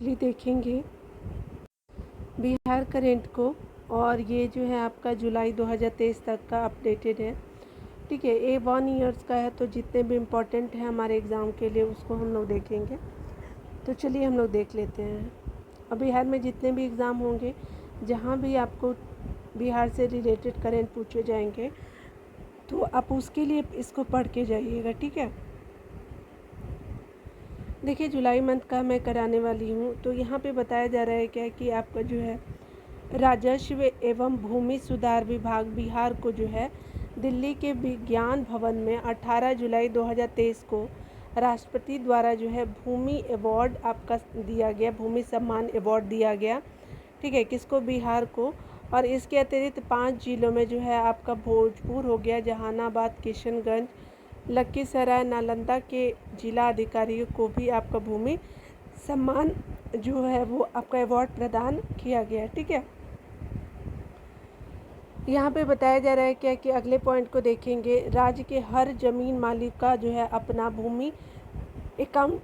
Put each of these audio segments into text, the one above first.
लिए देखेंगे बिहार करेंट को, और ये जो है आपका जुलाई 2023 तक का अपडेटेड है। ठीक है, ये 1 ईयर्स का है, तो जितने भी इम्पोर्टेंट है हमारे एग्ज़ाम के लिए उसको हम लोग देखेंगे। तो चलिए हम लोग देख लेते हैं। अब बिहार में जितने भी एग्ज़ाम होंगे, जहाँ भी आपको बिहार से रिलेटेड करेंट पूछे जाएंगे, तो आप उसके लिए इसको पढ़ के जाइएगा। ठीक है, देखिए जुलाई मंथ का मैं कराने वाली हूँ। तो यहाँ पे बताया जा रहा है क्या कि आपका जो है राजस्व एवं भूमि सुधार विभाग बिहार को जो है दिल्ली के विज्ञान भवन में 18 जुलाई 2023 को राष्ट्रपति द्वारा जो है भूमि अवार्ड आपका दिया गया, भूमि सम्मान अवार्ड दिया गया। ठीक है, किसको? बिहार को। और इसके अतिरिक्त 5 जिलों में जो है आपका भोजपुर हो गया, जहानाबाद, किशनगंज, लखीसराय, नालंदा के जिला अधिकारियों को भी आपका भूमि सम्मान जो है वो आपका अवार्ड प्रदान किया गया। ठीक है, यहाँ पे बताया जा रहा है क्या कि अगले पॉइंट को देखेंगे, राज्य के हर जमीन मालिक का जो है अपना भूमि अकाउंट,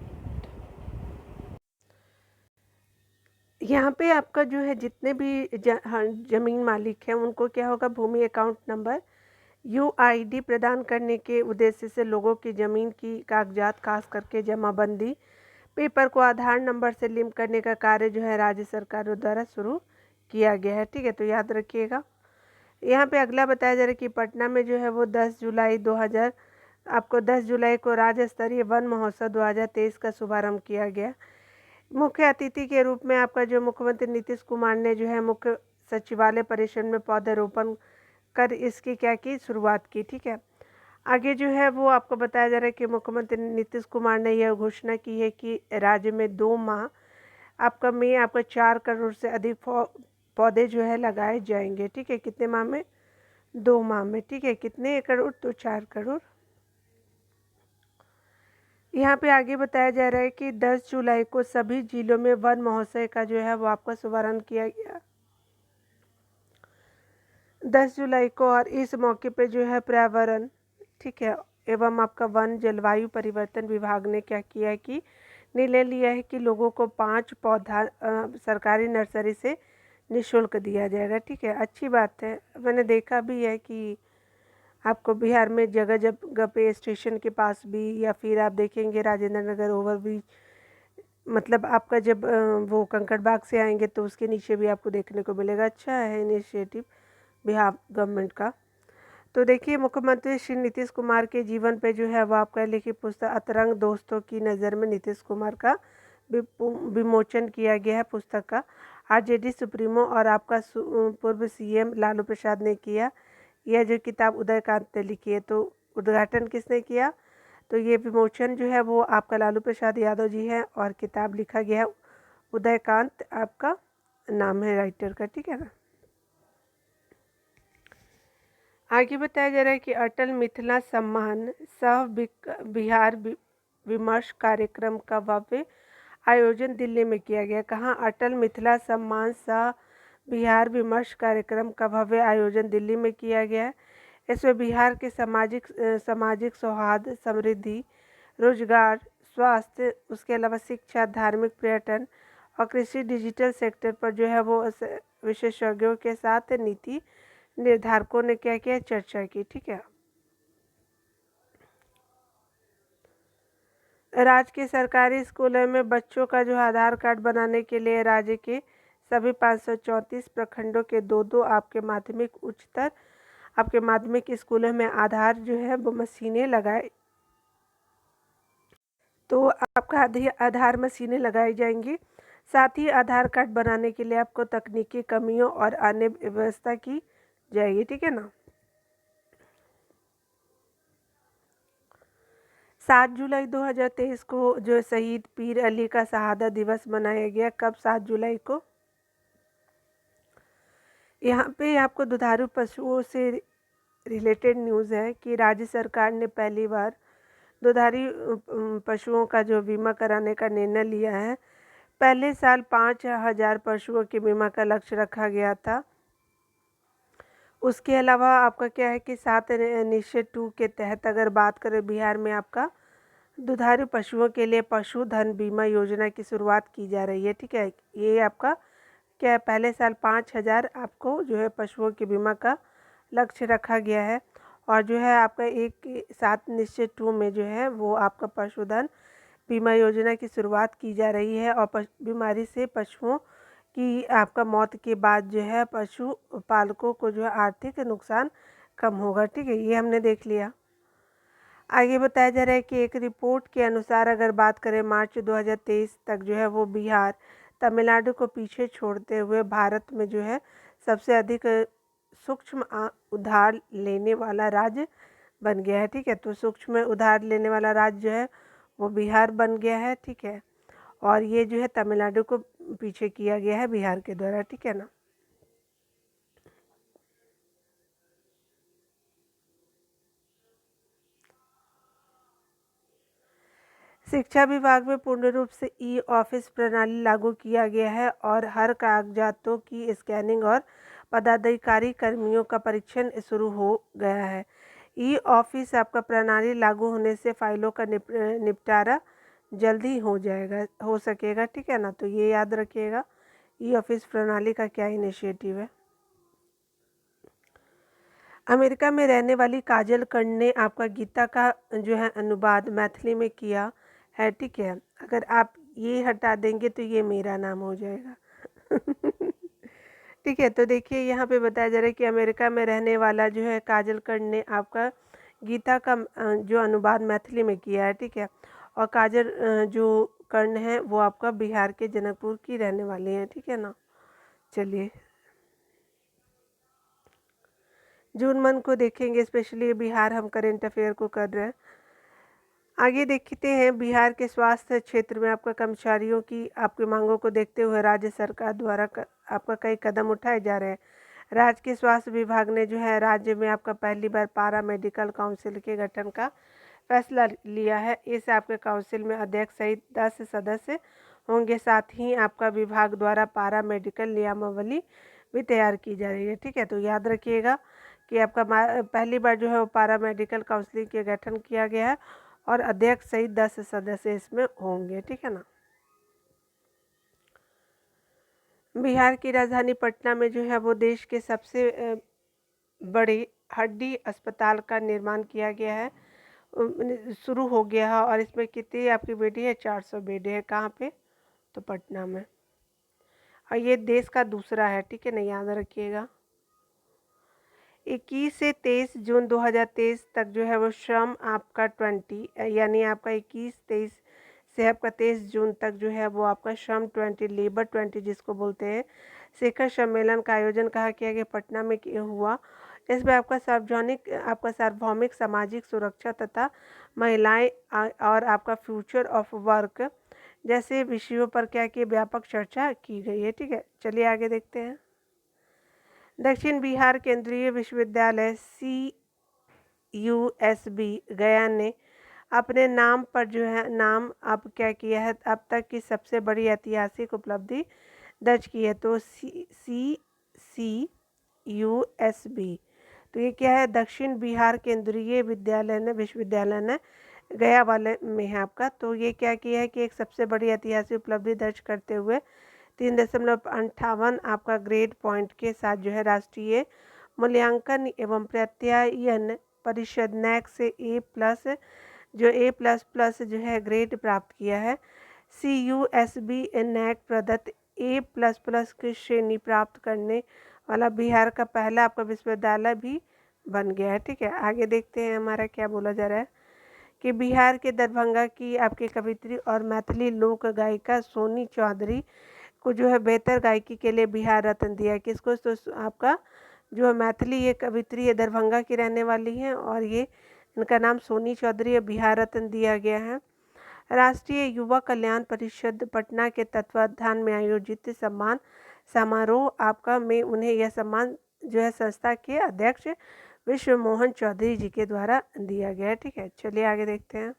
यहाँ पे आपका जो है जितने भी जमीन मालिक हैं उनको क्या होगा, भूमि अकाउंट नंबर UID प्रदान करने के उद्देश्य से लोगों की ज़मीन की कागजात खास करके जमाबंदी पेपर को आधार नंबर से लिंक करने का कार्य जो है राज्य सरकारों द्वारा शुरू किया गया है। ठीक है, तो याद रखिएगा। यहाँ पे अगला बताया जा रहा है कि पटना में जो है वो 10 जुलाई को राज्य स्तरीय वन महोत्सव 2023 का शुभारंभ किया गया। मुख्य अतिथि के रूप में आपका जो मुख्यमंत्री नीतीश कुमार ने जो है मुख्य सचिवालय परिसर में पौधरोपण कर इसकी क्या की, शुरुआत की। ठीक है, आगे जो है वो आपको बताया जा रहा है कि मुख्यमंत्री नीतीश कुमार ने यह घोषणा की है कि राज्य में 2 माह आपका 4 करोड़ से अधिक पौधे जो है लगाए जाएंगे। ठीक है, कितने माह में? 2 माह में। ठीक है, कितने करोड़? तो 4 करोड़। यहाँ पे आगे बताया जा रहा है कि 10 जुलाई को सभी जिलों में वन महोत्सव का जो है वो आपका शुभारंभ किया गया 10 जुलाई को। और इस मौके पे जो है पर्यावरण, ठीक है, एवं आपका वन जलवायु परिवर्तन विभाग ने क्या किया है कि निर्णय लिया है कि लोगों को 5 पौधा सरकारी नर्सरी से निःशुल्क दिया जाएगा। ठीक है, अच्छी बात है। मैंने देखा भी है कि आपको बिहार में जगह जगह पे स्टेशन के पास भी, या फिर आप देखेंगे राजेंद्र नगर ओवरब्रिज, मतलब आपका जब वो कंकड़बाग से आएंगे तो उसके नीचे भी आपको देखने को मिलेगा। अच्छा है इनिशिएटिव बिहार गवर्नमेंट का। तो देखिए मुख्यमंत्री श्री नीतीश कुमार के जीवन पे जो है वो आपका लिखित पुस्तक अतरंग दोस्तों की नज़र में नीतीश कुमार का विमोचन किया गया है। पुस्तक का RJD सुप्रीमो और आपका पूर्व CM लालू प्रसाद ने किया। यह जो किताब उदयकांत ने लिखी है, तो उद्घाटन किसने किया? तो ये विमोचन जो है वो आपका लालू प्रसाद यादव जी है, और किताब लिखा गया है उदयकांत, आपका नाम है राइटर का। ठीक है ना। आगे बताया जा रहा है कि अटल मिथिला सम्मान सह बिहार विमर्श कार्यक्रम का भव्य आयोजन दिल्ली में किया गया। कहाँ? अटल मिथिला सम्मान सह बिहार विमर्श कार्यक्रम का भव्य आयोजन दिल्ली में किया गया है। इसमें बिहार के सामाजिक सौहार्द, समृद्धि, रोजगार, स्वास्थ्य, उसके अलावा शिक्षा, धार्मिक, पर्यटन और कृषि, डिजिटल सेक्टर पर जो है वो विशेषज्ञों के साथ नीति निर्धारकों ने क्या किया, चर्चा की। ठीक है, राज्य के सरकारी स्कूलों में बच्चों का जो आधार कार्ड बनाने के लिए राज्य के सभी 534 प्रखंडों के 2-2 आपके माध्यमिक उच्चतर आपके माध्यमिक स्कूलों में आधार जो है वो मशीनें लगाए, तो आपका आधार मशीनें लगाई जाएंगी। साथ ही आधार कार्ड बनाने के लिए आपको तकनीकी कमियों और अन्य व्यवस्था की जाएगी। ठीक है ना। 7 जुलाई 2023 को जो शहीद पीर अली का शहादत दिवस मनाया गया। कब? 7 जुलाई को। यहाँ पे आपको दुधारू पशुओं से रिलेटेड न्यूज़ है कि राज्य सरकार ने पहली बार दुधारू पशुओं का जो बीमा कराने का निर्णय लिया है। पहले साल 5,000 पशुओं के बीमा का लक्ष्य रखा गया था। उसके अलावा आपका क्या है कि 7 निश्चय 2 के तहत अगर बात करें बिहार में आपका दुधारू पशुओं के लिए पशुधन बीमा योजना की शुरुआत की जा रही है। ठीक है, ये आपका क्या है, पहले साल 5,000 आपको जो है पशुओं के बीमा का लक्ष्य रखा गया है। और जो है आपका 1/7/2 में जो है वो आपका पशुधन बीमा योजना की शुरुआत की जा रही है। और बीमारी से पशुओं की आपका मौत के बाद जो है पशु पालकों को जो है आर्थिक नुकसान कम होगा। ठीक है, ये हमने देख लिया। आगे बताया जा रहा है कि एक रिपोर्ट के अनुसार अगर बात करें मार्च 2023 तक जो है वो बिहार तमिलनाडु को पीछे छोड़ते हुए भारत में जो है सबसे अधिक सूक्ष्म उधार लेने वाला राज्य बन गया है। ठीक है, तो सूक्ष्म उधार लेने वाला राज्य जो है वो बिहार बन गया है। ठीक है, और ये जो है तमिलनाडु को पीछे किया गया है बिहार के द्वारा। ठीक है ना। शिक्षा विभाग में पूर्ण रूप से ई ऑफिस प्रणाली लागू किया गया है और हर कागजातों की स्कैनिंग और पदाधिकारी कर्मियों का परीक्षण शुरू हो गया है। ई ऑफिस आपका प्रणाली लागू होने से फाइलों का निपटारा जल्दी हो सकेगा। ठीक है ना, तो ये याद रखिएगा ई ऑफिस प्रणाली का क्या इनिशिएटिव है। अमेरिका में रहने वाली काजल कर्ण ने आपका गीता का जो है अनुवाद मैथिली में किया है। ठीक है, अगर आप ये हटा देंगे तो ये मेरा नाम हो जाएगा। ठीक है, तो देखिए यहाँ पे बताया जा रहा है कि अमेरिका में रहने वाला जो है काजल कर्ण ने आपका गीता का जो अनुवाद मैथिली में किया है। ठीक है, और काजल जो कर्ण है वो आपका बिहार के जनकपुर की रहने वाली है। ठीक है ना। चलिए जून मंथ को देखेंगे, स्पेशली बिहार हम करेंट अफेयर को कर रहे हैं। आगे देखते हैं बिहार के स्वास्थ्य क्षेत्र में आपका कर्मचारियों की आपकी मांगों को देखते हुए राज्य सरकार द्वारा आपका कई कदम उठाए जा रहे हैं। राज्य के स्वास्थ्य विभाग ने जो है राज्य में आपका पहली बार पारा मेडिकल काउंसिल के गठन का फैसला लिया है। इस आपके काउंसिल में अध्यक्ष सहित 10 सदस्य होंगे। साथ ही आपका विभाग द्वारा पारा मेडिकल नियमावली भी तैयार की जा रही है। ठीक है, तो याद रखिएगा कि आपका पहली बार जो है वो पारा मेडिकल काउंसिल के गठन किया गया है और अध्यक्ष सहित 10 सदस्य इसमें होंगे। ठीक है ना। बिहार की राजधानी पटना में जो है वो देश के सबसे बड़े हड्डी अस्पताल का निर्माण किया गया है, शुरू हो गया है। और इसमें कितनी आपकी बेड है, 400 बेड है। कहाँ पे, तो पटना में। और ये देश का दूसरा है। ठीक है ना, याद रखिएगा। 21 से 23 जून 2023 तक जो है वो श्रम आपका 20 यानी आपका 21-23 से आपका 23 जून तक जो है वो आपका श्रम 20 लेबर 20 जिसको बोलते हैं शिखर सम्मेलन का आयोजन कहाँ किया गया, पटना में हुआ। इसमें आपका सार्वभौमिक सामाजिक सुरक्षा तथा महिलाएं और आपका फ्यूचर ऑफ वर्क जैसे विषयों पर क्या की व्यापक चर्चा की गई है। ठीक है, चलिए आगे देखते हैं। दक्षिण बिहार केंद्रीय विश्वविद्यालय CUSB गया ने अपने नाम पर जो है नाम अब क्या किया है, अब तक की सबसे बड़ी ऐतिहासिक उपलब्धि दर्ज की है। तो CUSB तो ये क्या है, दक्षिण बिहार केंद्रीय विश्वविद्यालय ने गया वाले में है आपका। तो ये क्या किया है कि एक सबसे बड़ी ऐतिहासिक उपलब्धि दर्ज करते हुए 3.58 आपका ग्रेड पॉइंट के साथ जो है राष्ट्रीय मूल्यांकन एवं प्रत्यायन परिषद नैक से A+ जो A++ जो है ग्रेड प्राप्त किया है। CUSB नैक प्रदत्त A++ की श्रेणी प्राप्त करने वाला बिहार का पहला आपका विश्वविद्यालय भी बन गया है। ठीक है, आगे देखते हैं हमारा क्या बोला जा रहा है कि बिहार के दरभंगा की आपकी कवित्री और मैथिली लोक गायिका सोनी चौधरी को जो है बेहतर गायकी के लिए बिहार रत्न दिया है। किसको, तो आपका जो है मैथिली ये कवित्री है, दरभंगा की रहने वाली हैं और ये इनका नाम सोनी चौधरी है, बिहार रत्न दिया गया है। राष्ट्रीय युवा कल्याण परिषद पटना के तत्वाधान में आयोजित सम्मान समारोह आपका में उन्हें यह सम्मान जो है संस्था के अध्यक्ष विश्व मोहन चौधरी जी के द्वारा दिया गया है। ठीक है, चलिए आगे देखते हैं।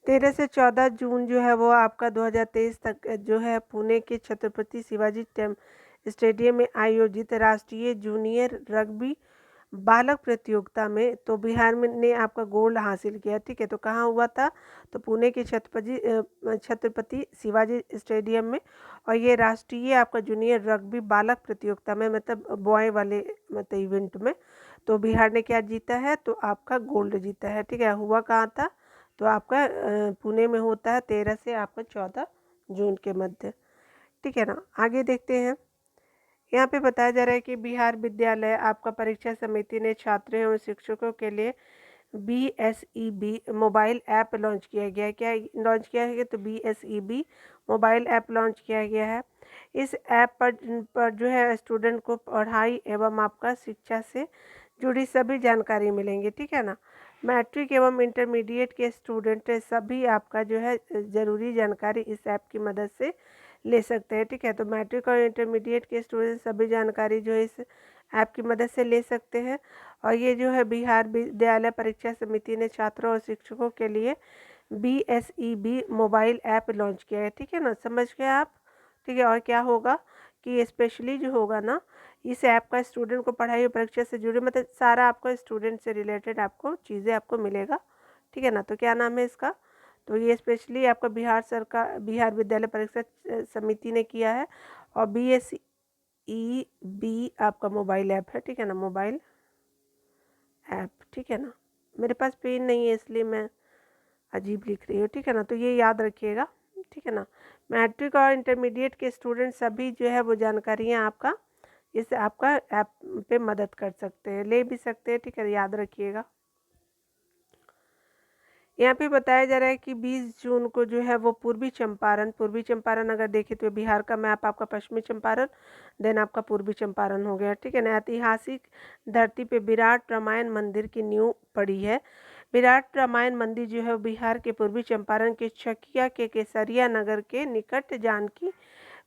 13 से 14 जून जो है वो आपका 2023 तक जो है पुणे के छत्रपति शिवाजी स्टेडियम में आयोजित राष्ट्रीय जूनियर रग्बी बालक प्रतियोगिता में तो बिहार में ने आपका गोल्ड हासिल किया, ठीक है। तो कहाँ हुआ था? तो पुणे के छत्रपति शिवाजी स्टेडियम में। और ये राष्ट्रीय आपका जूनियर रग्बी बालक प्रतियोगिता में, मतलब बॉय वाले मतलब इवेंट में, तो बिहार ने क्या जीता है? तो आपका गोल्ड जीता है, ठीक है। हुआ कहाँ था? तो आपका पुणे में होता है 13 से आपका 14 जून के मध्य, ठीक है ना। आगे देखते हैं। यहाँ पे बताया जा रहा है कि बिहार विद्यालय आपका परीक्षा समिति ने छात्रों एवं शिक्षकों के लिए BSEB मोबाइल ऐप लॉन्च किया गया है। क्या लॉन्च किया है? तो BSEB मोबाइल ऐप लॉन्च किया गया है। इस ऐप पर जो है स्टूडेंट को पढ़ाई एवं आपका शिक्षा से जुड़ी सभी जानकारी मिलेंगी, ठीक है ना। मैट्रिक एवं इंटरमीडिएट के स्टूडेंट सभी आपका जो है ज़रूरी जानकारी इस ऐप की मदद से ले सकते हैं, ठीक है। तो मैट्रिक और इंटरमीडिएट के स्टूडेंट सभी जानकारी जो है इस ऐप की मदद से ले सकते हैं। और ये जो है बिहार विद्यालय परीक्षा समिति ने छात्रों और शिक्षकों के लिए BSEB मोबाइल ऐप लॉन्च किया है, ठीक है ना। समझ गए आप? ठीक है। और क्या होगा कि स्पेशली जो होगा ना, इस ऐप का स्टूडेंट को पढ़ाई और परीक्षा से जुड़े मतलब सारा आपको स्टूडेंट से रिलेटेड आपको चीज़ें आपको मिलेगा, ठीक है ना। तो क्या नाम है इसका? तो ये स्पेशली आपका बिहार विद्यालय परीक्षा समिति ने किया है। और BSEB आपका मोबाइल ऐप है, ठीक है ना, मोबाइल ऐप, ठीक है ना। मेरे पास पेन नहीं है इसलिए मैं अजीब लिख रही हूँ, ठीक है ना। तो ये याद रखिएगा, ठीक है ना। मैट्रिक और इंटरमीडिएट के स्टूडेंट सभी जो है वो जानकारियाँ आपका इस आपका ऐप पे मदद कर सकते हैं, ले भी सकते हैं, ठीक है, याद रखिएगा। यहाँ पे बताया जा रहा है कि 20 जून को जो है वो पूर्वी चंपारण अगर देखें तो बिहार का मैप आपका पश्चिमी चंपारण, देन आपका पूर्वी चंपारण हो गया, ठीक है ना। ऐतिहासिक धरती पे विराट रामायण मंदिर की नींव पड़ी है। विराट रामायण मंदिर जो है बिहार के पूर्वी चंपारण के चकिया के केसरिया नगर के निकट जानकी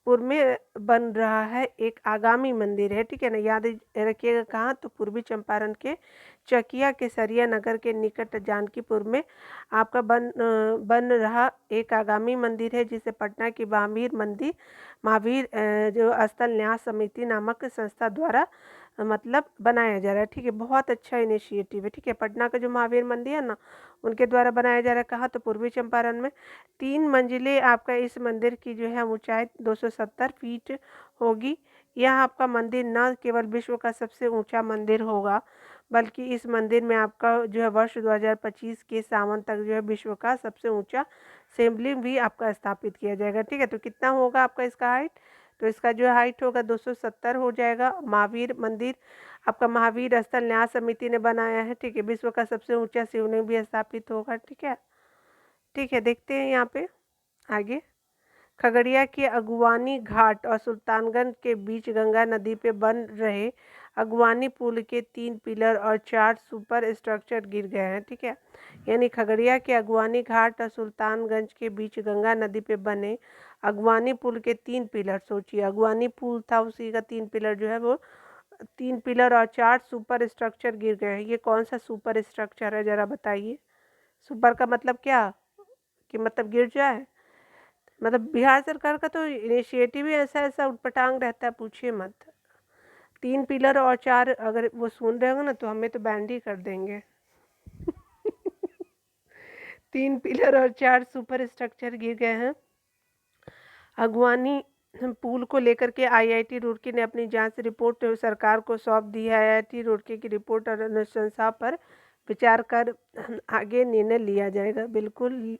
पुर में बन रहा है एक आगामी मंदिर है, ठीक है ना। याद रखिएगा कहाँ? तो पूर्वी चंपारण के चकिया केसरिया नगर के निकट जानकीपुर में आपका बन रहा एक आगामी मंदिर है, जिसे पटना की महावीर जो स्थल न्यास समिति नामक संस्था द्वारा मतलब बनाया जा रहा है, ठीक है। बहुत अच्छा इनिशिएटिव है, ठीक है। पटना का जो महावीर मंदिर है ना, उनके द्वारा बनाया जा रहा है। कहाँ? तो पूर्वी चंपारण में। 3 मंजिले आपका इस मंदिर की जो है ऊंचाई 270 फीट होगी। यह आपका मंदिर न केवल विश्व का सबसे ऊंचा मंदिर होगा, बल्कि इस मंदिर में आपका जो है वर्ष 2025 के सावन तक जो है विश्व का सबसे ऊंचा शिवलिंग भी आपका स्थापित किया जाएगा, ठीक है। तो कितना होगा आपका इसका हाइट? तो इसका जो हाइट होगा 270 हो जाएगा। महावीर मंदिर आपका महावीर स्थल न्यास समिति ने बनाया है, ठीक है। विश्व का सबसे ऊंचा शिवलिंग भी स्थापित होगा, ठीक है। ठीक है, देखते हैं यहाँ पे आगे। खगड़िया के अगुवानी घाट और सुल्तानगंज के बीच गंगा नदी पे बन रहे अगुवानी पुल के 3 पिलर और 4 सुपर स्ट्रक्चर गिर गए हैं, ठीक है। यानी खगड़िया के अगुवानी घाट और सुल्तानगंज के बीच गंगा नदी पे बने अगुवानी पुल के 3 पिलर, सोचिए अगुवानी पुल था उसी का 3 पिलर जो है वो 3 पिलर और 4 सुपर स्ट्रक्चर गिर गए हैं। ये कौन सा सुपर स्ट्रक्चर है ज़रा बताइए? सुपर का मतलब क्या? कि मतलब गिर जाए? मतलब बिहार सरकार का तो इनिशिएटिव ही ऐसा ऐसा उटपटांग रहता है, पूछिए मत। 3 पिलर और 4 अगर वो सुन रहे हो ना तो हमें तो बैंड ही कर देंगे। 3 पिलर और 4 सुपर स्ट्रक्चर गिर गए हैं। अगवानी पुल को लेकर के IIT रुड़की ने अपनी जांच रिपोर्ट सरकार को सौंप दी है। IIT रुड़की की रिपोर्ट और अनुशंसा पर विचार कर आगे निर्णय लिया जाएगा। बिल्कुल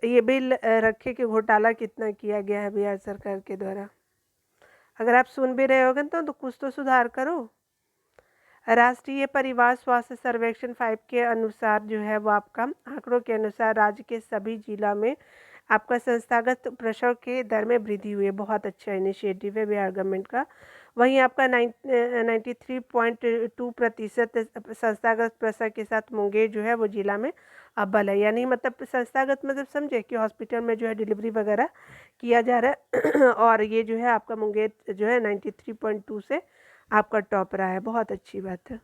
ये बिल रखे कि घोटाला कितना किया गया है बिहार सरकार के द्वारा। अगर आप सुन भी रहे होगे तो कुछ तो सुधार करो। राष्ट्रीय परिवार स्वास्थ्य सर्वेक्षण 5 के अनुसार जो है वो आपका आंकड़ों के अनुसार राज्य के सभी जिला में आपका संस्थागत प्रसव के दर में वृद्धि हुई है। बहुत अच्छा इनिशिएटिव है बिहार गवर्नमेंट का। वहीं आपका 93.2% संस्थागत प्रसव के साथ मुंगेर जो है वो जिला में अव्वल है। यानी मतलब संस्थागत मतलब समझे कि हॉस्पिटल में जो है डिलीवरी वगैरह किया जा रहा है और ये जो है आपका मुंगेर जो है 93.2 से आपका टॉप रहा है। बहुत अच्छी बात है।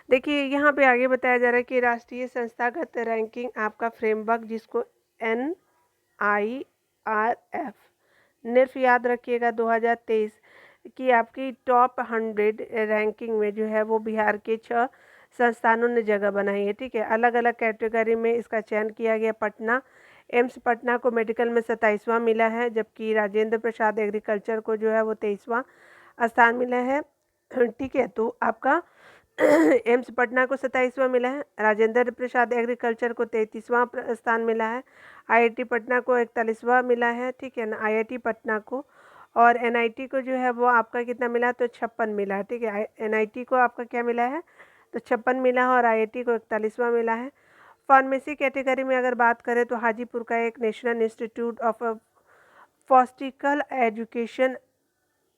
देखिए यहाँ पे आगे बताया जा रहा है कि राष्ट्रीय संस्थागत रैंकिंग आपका फ्रेमवर्क जिसको NIRF, याद रखिएगा 2023 कि आपकी टॉप 100 रैंकिंग में जो है वो बिहार के 6 संस्थानों ने जगह बनाई है। ठीक है, अलग अलग कैटेगरी में इसका चयन किया गया। पटना, एम्स पटना को मेडिकल में 27वां मिला है, जबकि राजेंद्र प्रसाद एग्रीकल्चर को जो है वो 23वां स्थान मिला है। ठीक है, तो आपका एम्स पटना को 27वां मिला है, राजेंद्र प्रसाद एग्रीकल्चर को 33वां स्थान मिला है, आईआईटी पटना को 41वां मिला है। ठीक है ना, आईआईटी पटना को, और एनआईटी को जो है वो आपका कितना मिला, तो 56 मिला है। ठीक है, एनआईटी को आपका क्या मिला है, तो 56 मिला है, और आईआईटी को 41वां मिला है। फार्मेसी कैटेगरी में अगर बात करें तो हाजीपुर का एक नेशनल इंस्टीट्यूट ऑफ फॉस्टिकल एजुकेशन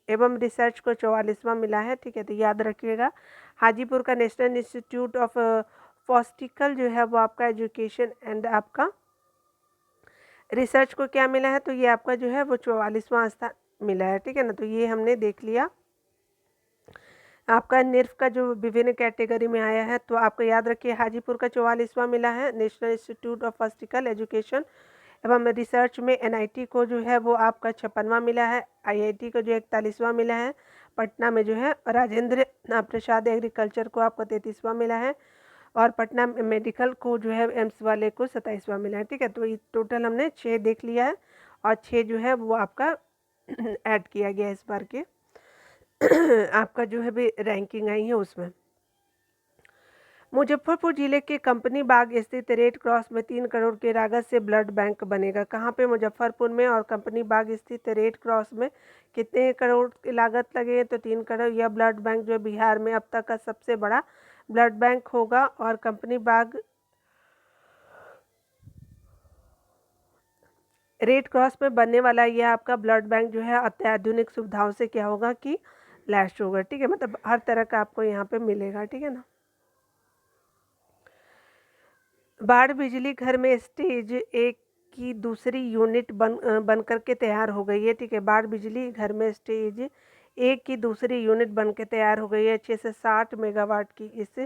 एवं रिसर्च को 44वां मिला है। ठीक है, तो याद रखिएगा, हाजीपुर का नेशनल इंस्टीट्यूट ऑफ फॉस्टिकल जो है वो आपका एजुकेशन एंड आपका रिसर्च को क्या मिला है, तो ये आपका जो है वो 44वां स्थान मिला है। ठीक है ना, तो ये हमने देख लिया आपका निर्फ का जो विभिन्न कैटेगरी में आया है। तो आपको याद रखिए, हाजीपुर का 44वां मिला है नेशनल इंस्टीट्यूट ऑफ फॉस्टिकल एजुकेशन एवं रिसर्च में। एनआईटी को जो है वो आपका 56वां मिला है, आईआईटी को जो 41वां मिला है, पटना में जो है राजेंद्र प्रसाद एग्रीकल्चर को आपको 33वां मिला है, और पटना मेडिकल को जो है एम्स वाले को 27वां मिला है। ठीक है, तो ये टोटल हमने 6 देख लिया है, और 6 जो है वो आपका ऐड किया गया इस बार के आपका जो है भी रैंकिंग आई है उसमें। मुजफ्फरपुर जिले के कंपनी बाग स्थित रेड क्रॉस में 3 करोड़ की लागत से ब्लड बैंक बनेगा। कहाँ पे, मुजफ्फरपुर में, और कंपनी बाग स्थित रेड क्रॉस में कितने करोड़ की लागत लगे, तो 3 करोड़। यह ब्लड बैंक जो बिहार में अब तक का सबसे बड़ा ब्लड बैंक होगा, और कंपनी बाग रेड क्रॉस में बनने वाला यह आपका ब्लड बैंक जो है अत्याधुनिक सुविधाओं से क्या होगा कि लैस होगा। ठीक है, मतलब हर तरह का आपको यहाँ पे मिलेगा। ठीक है ना, बाढ़ बिजली घर में स्टेज 1 की दूसरी यूनिट बन करके तैयार हो गई है। ठीक है, बाढ़ बिजली घर में स्टेज 1 की दूसरी यूनिट बन के तैयार हो गई है। 660 मेगावाट की इस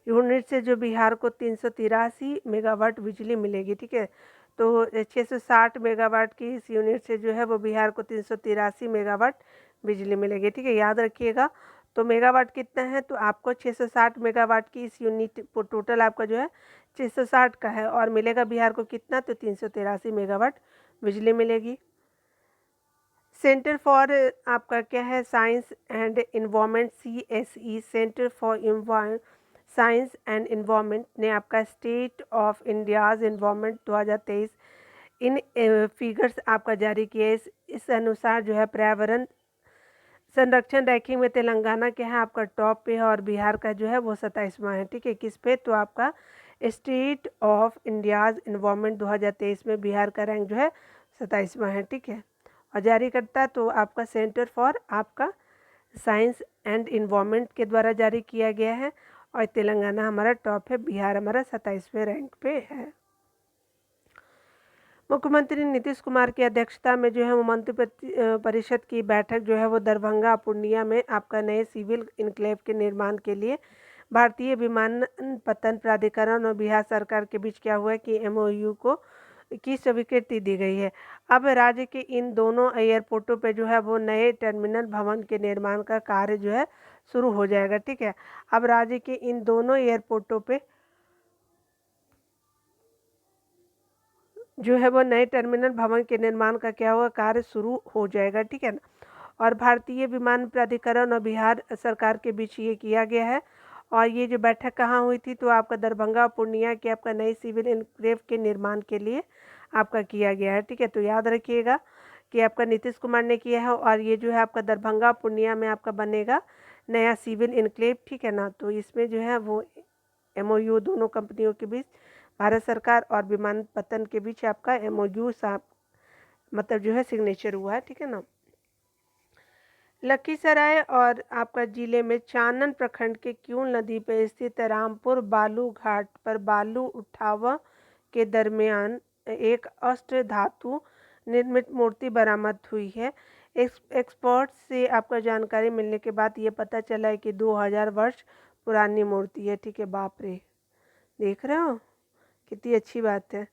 यूनिट से जो बिहार को 383 मेगावाट बिजली मिलेगी। ठीक है, तो 660 मेगावाट की इस यूनिट से जो है वो बिहार को 383 मेगावाट बिजली मिलेगी। ठीक है, याद रखिएगा। तो मेगावाट कितना है, तो आपको 660 मेगावाट की इस यूनिट टोटल आपका जो है 660 का है, और मिलेगा बिहार को कितना, तो 383 मेगावाट बिजली मिलेगी। सेंटर फॉर आपका क्या है, science and environment, CSE, centre for science and environment ने आपका state of India's environment 2023 in figures आपका जारी किए। इस अनुसार जो है पर्यावरण संरक्षण रैंकिंग में तेलंगाना क्या है आपका टॉप पे है, और बिहार का जो है वो 27वां है। ठीक है, किस पे, तो आपका स्टेट ऑफ इंडियाज़ इन्वायरमेंट 2023 में बिहार का रैंक जो है 27वां है। ठीक है, और जारी करता तो आपका सेंटर फॉर आपका साइंस एंड इन्वायरमेंट के द्वारा जारी किया गया है, और तेलंगाना हमारा टॉप है, बिहार हमारा 27वें रैंक पे है। मुख्यमंत्री नीतीश कुमार की अध्यक्षता में जो है वो मंत्रि परिषद की बैठक जो है वो दरभंगा पूर्णिया में आपका नए सिविल इनक्लेव के निर्माण के लिए भारतीय विमानपत्तन प्राधिकरण और बिहार सरकार के बीच क्या हुआ है कि MOU की स्वीकृति दी गई है। अब राज्य के इन दोनों एयरपोर्टों पे जो है वो नए टर्मिनल भवन के निर्माण का कार्य जो है शुरू हो जाएगा। ठीक है, अब राज्य के इन दोनों एयरपोर्टों पे जो है वो नए टर्मिनल भवन के निर्माण का क्या होगा, कार्य शुरू हो जाएगा। ठीक है ना, और भारतीय विमान प्राधिकरण और बिहार सरकार के बीच ये किया गया है। और ये जो बैठक कहाँ हुई थी, तो आपका दरभंगा पूर्णिया के आपका नई सिविल इनक्लेव के निर्माण के लिए आपका किया गया है। ठीक है, तो याद रखिएगा कि आपका नीतीश कुमार ने किया है, और ये जो है आपका दरभंगा पूर्णिया में आपका बनेगा नया सिविल इनक्लेव। ठीक है ना, तो इसमें जो है वो MOU दोनों कंपनियों के बीच, भारत सरकार और विमानपत्तन के बीच आपका MOU मतलब जो है सिग्नेचर हुआ है। ठीक है ना, लखीसराय और आपका जिले में चानन प्रखंड के क्यूल नदी पर स्थित रामपुर बालू घाट पर बालू उठावा के दरमियान एक अष्ट धातु निर्मित मूर्ति बरामद हुई है। एक्सपर्ट से आपका जानकारी मिलने के बाद ये पता चला है कि 2000 वर्ष पुरानी मूर्ति है। ठीक है, बाप रे, देख रहे हो कितनी अच्छी बात है।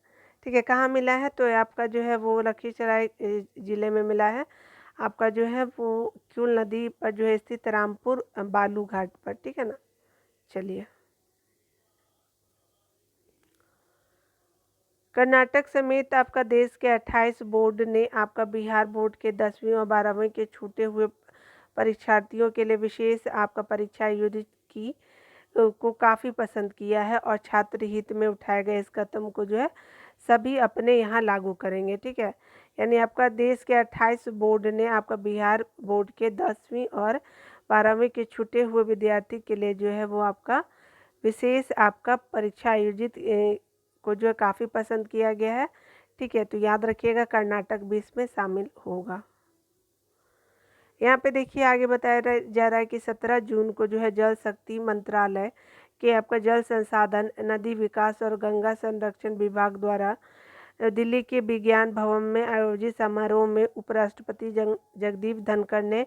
ठीक है, कहाँ मिला है, तो आपका जो है वो लखीसराय जिले में मिला है। आपका जो है वो क्यूल नदी पर जो है स्थित रामपुर बालू घाट पर, ठीक है ना। चलिए, कर्नाटक समेत आपका देश के 28 बोर्ड ने आपका बिहार बोर्ड के 10वीं और 12वीं के छूटे हुए परीक्षार्थियों के लिए विशेष आपका परीक्षा आयोजित की को काफ़ी पसंद किया है और छात्र हित में उठाए गए इस कदम को जो है सभी अपने यहाँ लागू करेंगे, ठीक है। यानी आपका देश के 28 बोर्ड ने आपका बिहार बोर्ड के 10वीं और 12वीं के छूटे हुए विद्यार्थी के लिए जो है वो आपका विशेष आपका परीक्षा आयोजित को जो है काफ़ी पसंद किया गया है, ठीक है। तो याद रखिएगा कर्नाटक भी इसमें शामिल होगा। यहाँ पे देखिए आगे बताया जा रहा है कि 17 जून को जो है जल शक्ति मंत्रालय के आपका जल संसाधन, नदी विकास और गंगा संरक्षण विभाग द्वारा दिल्ली के विज्ञान भवन में आयोजित समारोह में उपराष्ट्रपति जगदीप धनखड़ ने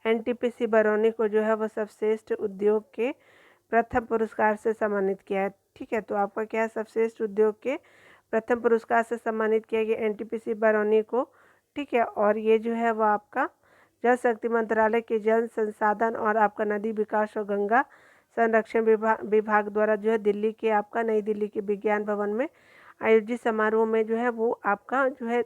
एनटीपीसी बरौनी को जो है वो सर्वश्रेष्ठ उद्योग के प्रथम पुरस्कार से सम्मानित किया है, ठीक है। तो आपका क्या है, सर्वश्रेष्ठ उद्योग के प्रथम पुरस्कार से सम्मानित किया गया एनटीपीसी बरौनी को, ठीक है। और ये जो है वो आपका जल शक्ति मंत्रालय के जल संसाधन और आपका नदी विकास और गंगा संरक्षण विभाग द्वारा जो है दिल्ली के आपका नई दिल्ली के विज्ञान भवन में आयोजित समारोह में जो है वो आपका जो है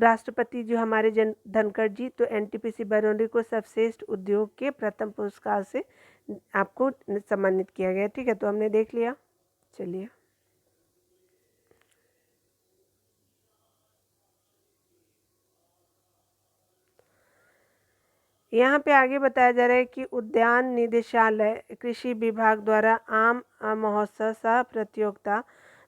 राष्ट्रपति जो हमारे धनखड़ जी तो एनटीपीसी बरौनी को सर्वश्रेष्ठ उद्योग के प्रथम पुरस्कार से आपको सम्मानित किया गया, ठीक है। तो हमने देख लिया। चलिए, यहाँ पे आगे बताया जा रहा है कि उद्यान निदेशालय कृषि विभाग द्वारा आम महोत्सव सह प्रतियोगिता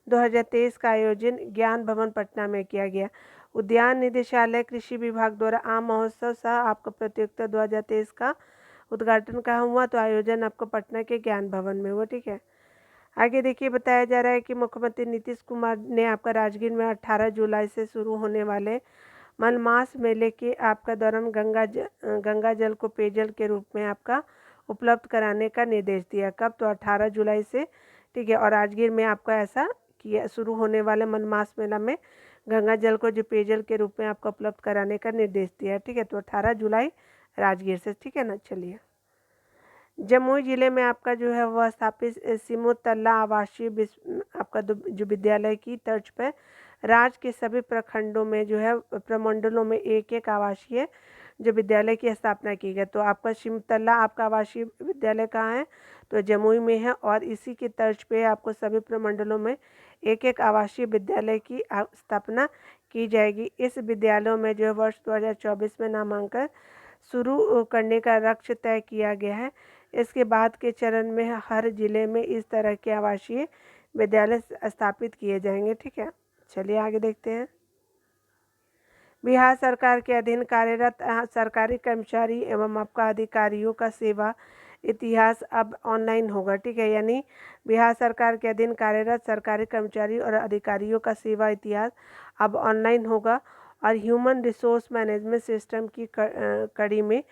2023 का आयोजन ज्ञान भवन पटना में किया गया। उद्यान निदेशालय कृषि विभाग द्वारा आम महोत्सव सह आपका प्रतियोगिता 2023 का उद्घाटन कहाँ हुआ, तो आयोजन आपको पटना के ज्ञान भवन में हुआ, ठीक है। आगे देखिए बताया जा रहा है कि मुख्यमंत्री नीतीश कुमार ने आपका राजगीर में 18 जुलाई से शुरू होने वाले मलमास मेले के आपका दौरान गंगा जल को पेयजल के रूप में आपका उपलब्ध कराने का निर्देश दिया। कब, तो 18 जुलाई से, ठीक है। और राजगीर में आपका ऐसा किया शुरू होने वाले मनमास मेला में गंगा जल को जो पेयजल के रूप में आपको उपलब्ध कराने का निर्देश दिया है, ठीक है। तो 18 जुलाई राजगीर से, ठीक है ना। चलिए, जमुई जिले में आपका जो है वह स्थापित सिमुतल्ला आवासीय आपका जो विद्यालय की तर्ज पर राज्य के सभी प्रखंडों में जो है प्रमंडलों में एक एक आवासीय जो विद्यालय की स्थापना की गई। तो आपका सिमुतल्ला आपका आवासीय विद्यालय कहाँ है, तो जमुई में है। और इसी के तर्ज पे आपको सभी प्रमंडलों में एक एक आवासीय विद्यालय की स्थापना की जाएगी। इस विद्यालयों में जो है वर्ष 2024 में नामांकन शुरू करने का लक्ष्य तय किया गया है। इसके बाद के चरण में हर जिले में इस तरह के आवासीय विद्यालय स्थापित किए जाएंगे, ठीक है। चलिए आगे देखते हैं। बिहार सरकार के अधीन कार्यरत सरकारी कर्मचारी एवं आपका अधिकारियों का सेवा इतिहास अब ऑनलाइन होगा, ठीक है। यानी बिहार सरकार के अधीन कार्यरत सरकारी कर्मचारी और अधिकारियों का सेवा इतिहास अब ऑनलाइन होगा। और ह्यूमन रिसोर्स मैनेजमेंट सिस्टम की कड़ी में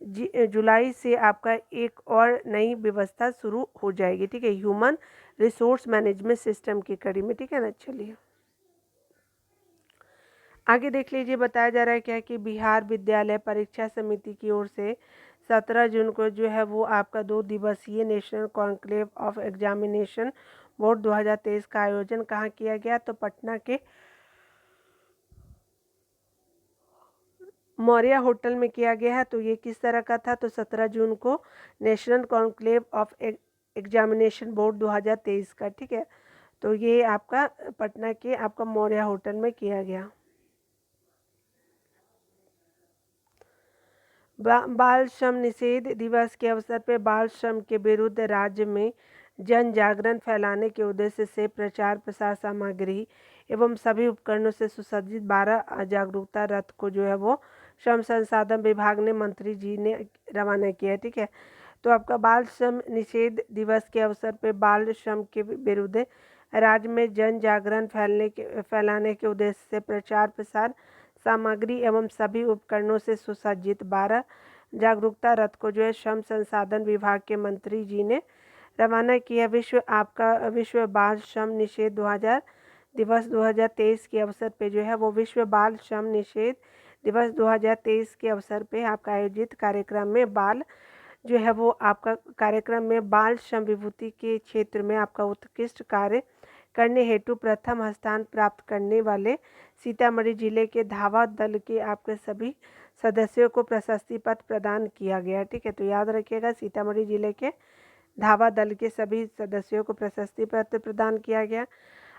जुलाई से आपका एक और नई व्यवस्था शुरू हो जाएगी, ठीक है। ह्यूमन रिसोर्स मैनेजमेंट सिस्टम की कड़ी में, ठीक है ना। चलिए आगे देख लीजिए, बताया जा रहा है क्या कि बिहार विद्यालय परीक्षा समिति की ओर से 17 जून को जो है वो आपका 2 दिवसीय national conclave of examination board 2023 का आयोजन कहाँ किया गया, तो पटना के मौर्या होटल में किया गया है। तो ये किस तरह का था, तो 17 जून को national conclave of examination board 2023 का, ठीक है। तो ये आपका पटना के आपका मौर्या होटल में किया गया। बाल श्रम निषेध दिवस के अवसर पर बाल श्रम के विरुद्ध राज्य में जन जागरण फैलाने के उद्देश्य से प्रचार प्रसार सामग्री एवं सभी उपकरणों से सुसज्जित 12 जागरूकता रथ को जो है वो श्रम संसाधन विभाग ने मंत्री जी ने रवाना किया, ठीक है। तो आपका बाल श्रम निषेध दिवस के अवसर पर बाल श्रम के विरुद्ध राज्य में जन जागरण फैलाने के उद्देश्य से प्रचार प्रसार सामग्री एवं सभी उपकरणों से सुसज्जित 12 जागरूकता रथ को जो है श्रम संसाधन विभाग के मंत्री जी ने रवाना किया। विश्व बाल श्रम निषेध दिवस 2023 के अवसर पे जो है वो विश्व बाल श्रम निषेध दिवस 2023 के अवसर पे आपका आयोजित कार्यक्रम में बाल श्रम विभूति के क्षेत्र में आपका उत्कृष्ट कार्य करने हेतु प्रथम स्थान प्राप्त करने वाले सीतामढ़ी जिले के धावा दल के आपके सभी सदस्यों को प्रशस्ति पत्र प्रदान किया गया। ठीक है, तो याद रखिएगा, सीतामढ़ी जिले के धावा दल के सभी सदस्यों को प्रशस्ति पत्र प्रदान किया गया।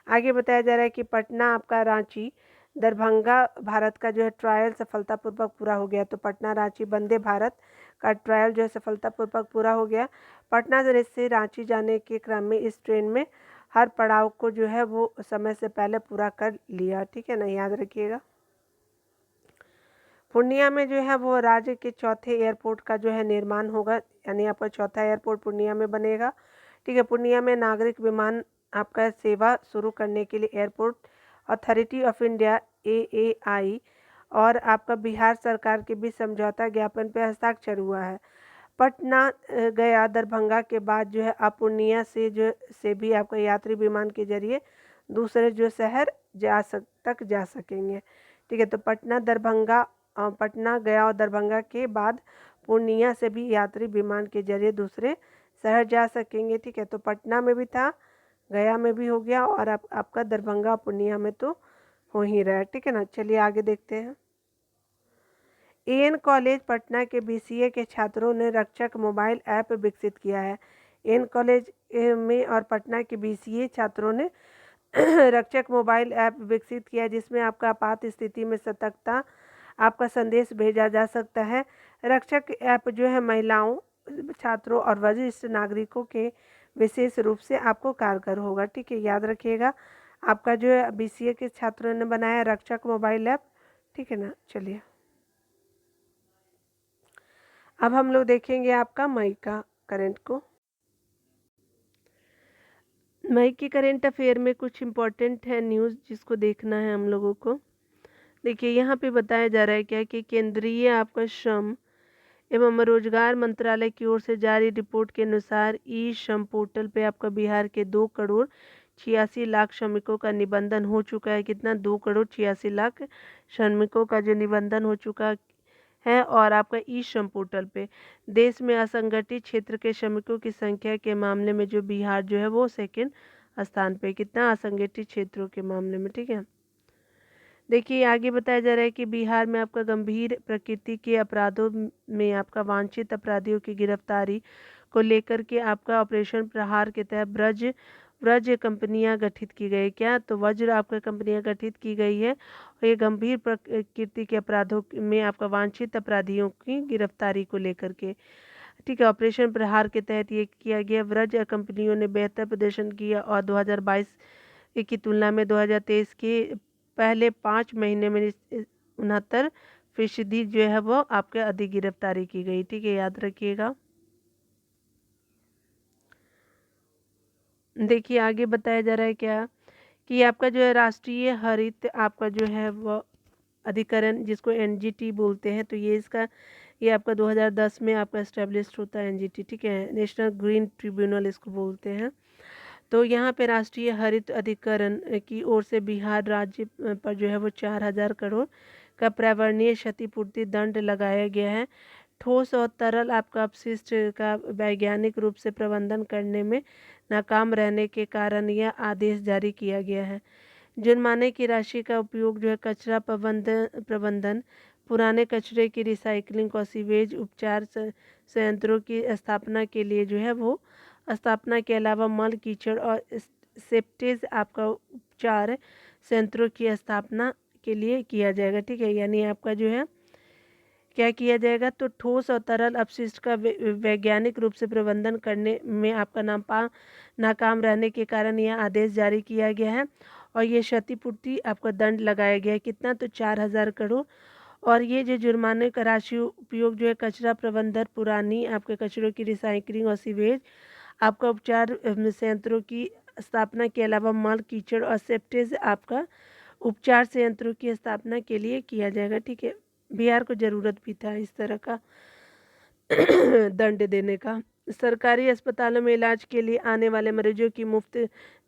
आगे बताया जा रहा है कि पटना आपका रांची दरभंगा भारत का जो है ट्रायल सफलतापूर्वक पूरा हो गया। तो पटना रांची वंदे भारत का ट्रायल जो है सफलतापूर्वक पूरा हो गया। पटना से रांची जाने के क्रम में इस ट्रेन में हर पड़ाव को जो है वो समय से पहले पूरा कर लिया। ठीक है ना, याद रखिएगा। पूर्णिया में जो है वो राज्य के चौथे एयरपोर्ट का जो है निर्माण होगा, यानी आपका चौथा एयरपोर्ट पूर्णिया में बनेगा। ठीक है, पूर्णिया में नागरिक विमान आपका सेवा शुरू करने के लिए airport authority of India AAI और आपका बिहार सरकार के बीच समझौता ज्ञापन पर हस्ताक्षर हुआ है। पटना गया दरभंगा के बाद जो है आप पूर्णिया से भी आपका यात्री विमान के जरिए दूसरे जो शहर तक जा सकेंगे। ठीक है, तो पटना गया और दरभंगा के बाद पूर्णिया से भी यात्री विमान के जरिए दूसरे शहर जा सकेंगे। ठीक है, तो पटना में भी था, गया में भी हो गया और आपका दरभंगा पूर्णिया में तो हो ही रहा है। ठीक है ना, चलिए आगे देखते हैं। AN कॉलेज पटना के BCA के छात्रों ने रक्षक मोबाइल ऐप विकसित किया है। AN कॉलेज में और पटना के BCA छात्रों ने रक्षक मोबाइल ऐप विकसित किया है, जिसमें आपका आपात स्थिति में सतर्कता आपका संदेश भेजा जा सकता है। रक्षक ऐप जो है महिलाओं, छात्रों और वरिष्ठ नागरिकों के विशेष रूप से आपको कारगर होगा। ठीक है, याद रखिएगा, आपका जो है BCA के छात्रों ने बनाया रक्षक मोबाइल ऐप। ठीक है ना, चलिए अब हम लोग देखेंगे आपका मई का करंट को। मई के करंट अफेयर में कुछ इम्पोर्टेंट है न्यूज़ जिसको देखना है हम लोगों को। देखिए यहाँ पे बताया जा रहा है क्या कि केंद्रीय आपका श्रम एवं रोजगार मंत्रालय की ओर से जारी रिपोर्ट के अनुसार ई श्रम पोर्टल पे आपका बिहार के 2,86,00,000 श्रमिकों का निबंधन हो चुका है। कितना? 2,86,00,000 श्रमिकों का जो निबंधन हो चुका है। और आपका ई श्रम पोर्टल पे देश में असंगठित क्षेत्र के श्रमिकों की संख्या के मामले में जो बिहार जो है वो सेकंड स्थान पे, कितना? असंगठित क्षेत्रों के मामले में। ठीक है, देखिए आगे बताया जा रहा है कि बिहार में आपका गंभीर प्रकृति के अपराधों में आपका वांछित अपराधियों की गिरफ्तारी को लेकर के आपका ऑपरेशन प्रहार के तहत व्रज कंपनियां गठित की गई। क्या? तो वज्र आपका कंपनियां गठित की गई है और ये गंभीर प्रकृति के अपराधों में आपका वांछित अपराधियों की गिरफ्तारी को लेकर के। ठीक है, ऑपरेशन प्रहार के तहत ये किया गया। व्रज कंपनियों ने बेहतर प्रदर्शन किया और 2022 की तुलना में 2023 के पहले 5 महीने में 69% जो है वो आपके अधिक गिरफ्तारी की गई। ठीक है, याद रखिएगा। देखिए आगे बताया जा रहा है क्या कि आपका जो है राष्ट्रीय हरित आपका जो है वो अधिकरण जिसको NGT बोलते हैं, तो ये आपका 2010 में आपका एस्टेब्लिश होता है NGT। ठीक है, नेशनल ग्रीन ट्रिब्यूनल इसको बोलते हैं। तो यहाँ पे राष्ट्रीय हरित अधिकरण की ओर से बिहार राज्य पर जो है वो 4,000 करोड़ का पर्यावरणीय क्षतिपूर्ति दंड लगाया गया है। ठोस और तरल आपका अपशिष्ट का वैज्ञानिक रूप से प्रबंधन करने में नाकाम रहने के कारण यह आदेश जारी किया गया है। जुर्माने की राशि का उपयोग जो है कचरा प्रबंधन, पुराने कचरे की रिसाइकलिंग और सीवेज उपचार संयंत्रों की स्थापना के लिए जो है वो स्थापना के अलावा मल कीचड़ और सेप्टेज आपका उपचार संयंत्रों की स्थापना के लिए किया जाएगा। ठीक है, यानी आपका जो है क्या किया जाएगा, तो ठोस और तरल अपशिष्ट का वैज्ञानिक रूप से प्रबंधन करने में आपका नाकाम रहने के कारण यह आदेश जारी किया गया है और ये क्षतिपूर्ति आपका दंड लगाया गया है। कितना? तो 4,000 करोड़। और ये जो जुर्माने का राशि उपयोग जो है कचरा प्रबंधन, पुरानी आपके कचरों की रिसाइकलिंग और सीवेज आपका उपचार संयंत्रों की स्थापना के अलावा मल कीचड़ और सेप्टेज आपका उपचार संयंत्रों की स्थापना के लिए किया जाएगा। ठीक है, बिहार को ज़रूरत भी था इस तरह का दंड देने का। सरकारी अस्पतालों में इलाज के लिए आने वाले मरीजों की मुफ्त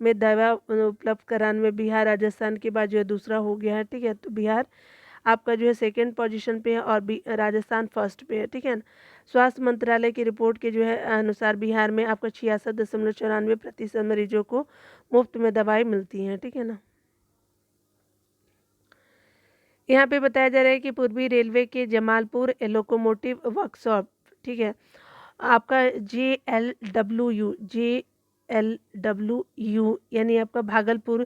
में दवा उपलब्ध कराने में बिहार राजस्थान के बाद जो है दूसरा हो गया है। ठीक है, तो बिहार आपका जो है सेकेंड पोजीशन पे है और राजस्थान फर्स्ट पे है, ठीक है ना। स्वास्थ्य मंत्रालय की रिपोर्ट के जो है अनुसार बिहार में आपका 66.94% मरीजों को मुफ्त में दवाई मिलती है, ठीक है ना। यहाँ पे बताया जा रहा है कि पूर्वी रेलवे के जमालपुर लोकोमोटिव वर्कशॉप, ठीक है, आपका JLWU यानी आपका भागलपुर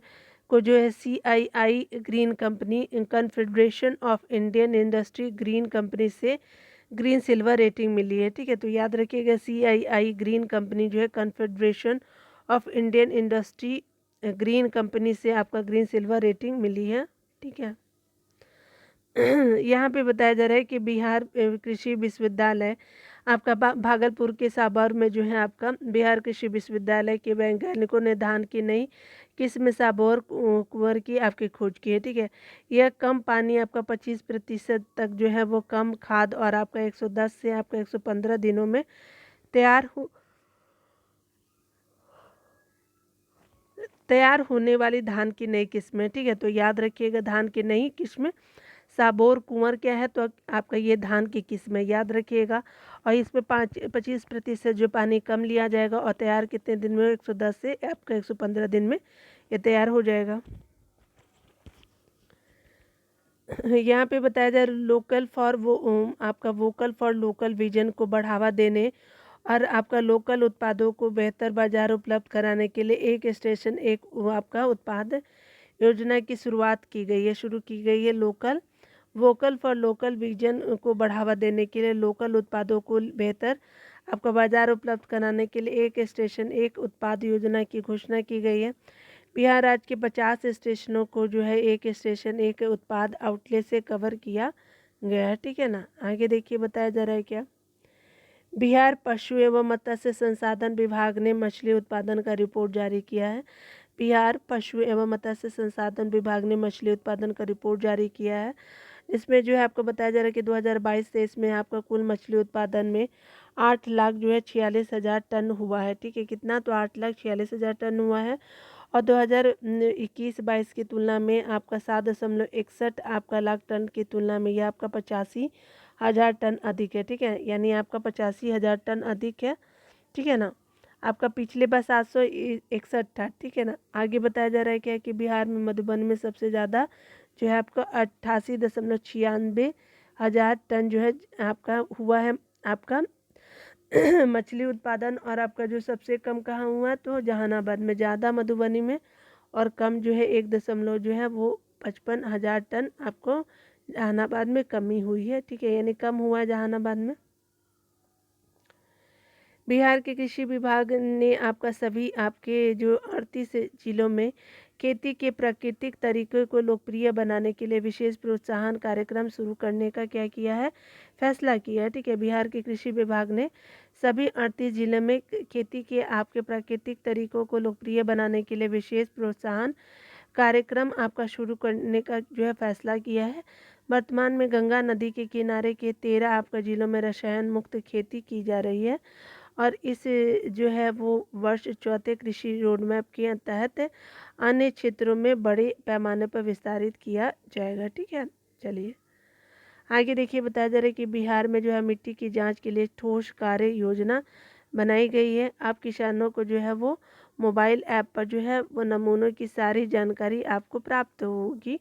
को जो है CII green company confederation of Indian industry green company से ग्रीन सिल्वर रेटिंग मिली है, ठीक है। तो याद रखिएगा CII ग्रीन कंपनी जो है confederation of Indian industry green company से आपका ग्रीन सिल्वर रेटिंग मिली है, ठीक है। यहाँ पे बताया जा रहा है कि बिहार कृषि विश्वविद्यालय आपका भागलपुर के साबर में जो है आपका बिहार कृषि विश्वविद्यालय के वैज्ञानिकों ने धान की नई किस्म साबोर कुंवर की आपकी खोज की है, ठीक है। यह कम पानी आपका 25% तक जो है वो कम खाद और आपका 110 से आपका 115 दिनों में तैयार होने वाली धान की नई किस्म है, ठीक है। तो याद रखिएगा धान की नई किस्म साबोर कुंवर क्या है, तो आपका ये धान की किस्म है, याद रखिएगा। और इसमें 25% जो पानी कम लिया जाएगा और तैयार कितने दिन में, 110 से आपका 115 दिन में ये तैयार हो जाएगा। यहाँ पे बताया जाए लोकल फॉर आपका वोकल फॉर लोकल विजन को बढ़ावा देने और आपका लोकल उत्पादों को बेहतर बाजार उपलब्ध कराने के लिए एक स्टेशन एक आपका उत्पाद योजना की शुरू की गई है। वोकल फॉर लोकल विजन को बढ़ावा देने के लिए लोकल उत्पादों को बेहतर आपका बाजार उपलब्ध कराने के लिए एक स्टेशन एक उत्पाद योजना की घोषणा की गई है। बिहार राज्य के 50 स्टेशनों को जो है एक स्टेशन एक उत्पाद आउटलेट से कवर किया गया है, ठीक है ना। आगे देखिए बताया जा रहा है क्या, बिहार पशु एवं मत्स्य संसाधन विभाग ने मछली उत्पादन का रिपोर्ट जारी किया है। बिहार पशु एवं मत्स्य संसाधन विभाग ने मछली उत्पादन का रिपोर्ट जारी किया है। इसमें जो है आपको बताया जा रहा है कि 2022-23 में आपका कुल मछली उत्पादन में 8 लाख जो है 46,000 टन हुआ है, ठीक है। कितना, तो 8,46,000 टन हुआ है। और 2021-22 की तुलना में आपका 7.61 आपका लाख टन की तुलना में यह आपका 85,000 टन अधिक है, ठीक है। यानी आपका 85,000 टन अधिक है, ठीक है ना। आपका पिछले बार 761 था, ठीक है ना। आगे बताया जा रहा है क्या कि बिहार में मधुबनी में सबसे ज़्यादा जो है आपका 88.96 हज़ार टन जो है आपका हुआ है आपका मछली उत्पादन। और आपका जो सबसे कम कहाँ हुआ, तो जहानाबाद में, ज़्यादा मधुबनी में और कम जो है 1 जो है वो 55,000 टन आपको जहानाबाद में कमी हुई है, ठीक है। यानी कम हुआ है जहानाबाद में। बिहार के कृषि विभाग ने आपका सभी आपके जो 38 जिलों में खेती के प्राकृतिक तरीकों को लोकप्रिय बनाने के लिए विशेष प्रोत्साहन कार्यक्रम शुरू करने का क्या किया है, फैसला किया है, ठीक है। बिहार के कृषि विभाग ने सभी 38 जिलों में खेती के आपके प्राकृतिक तरीकों को लोकप्रिय बनाने के लिए विशेष प्रोत्साहन कार्यक्रम आपका शुरू करने का जो है फैसला किया है। वर्तमान में गंगा नदी के किनारे के 13 आपका जिलों में रसायन मुक्त खेती की जा रही है और इस जो है वो वर्ष चौथे कृषि रोडमैप के तहत अन्य क्षेत्रों में बड़े पैमाने पर विस्तारित किया जाएगा, ठीक है। चलिए आगे देखिए, बताया जा रहा है कि बिहार में जो है मिट्टी की जांच के लिए ठोस कार्य योजना बनाई गई है। आप किसानों को जो है वो मोबाइल ऐप पर जो है वो नमूनों की सारी जानकारी आपको प्राप्त होगी।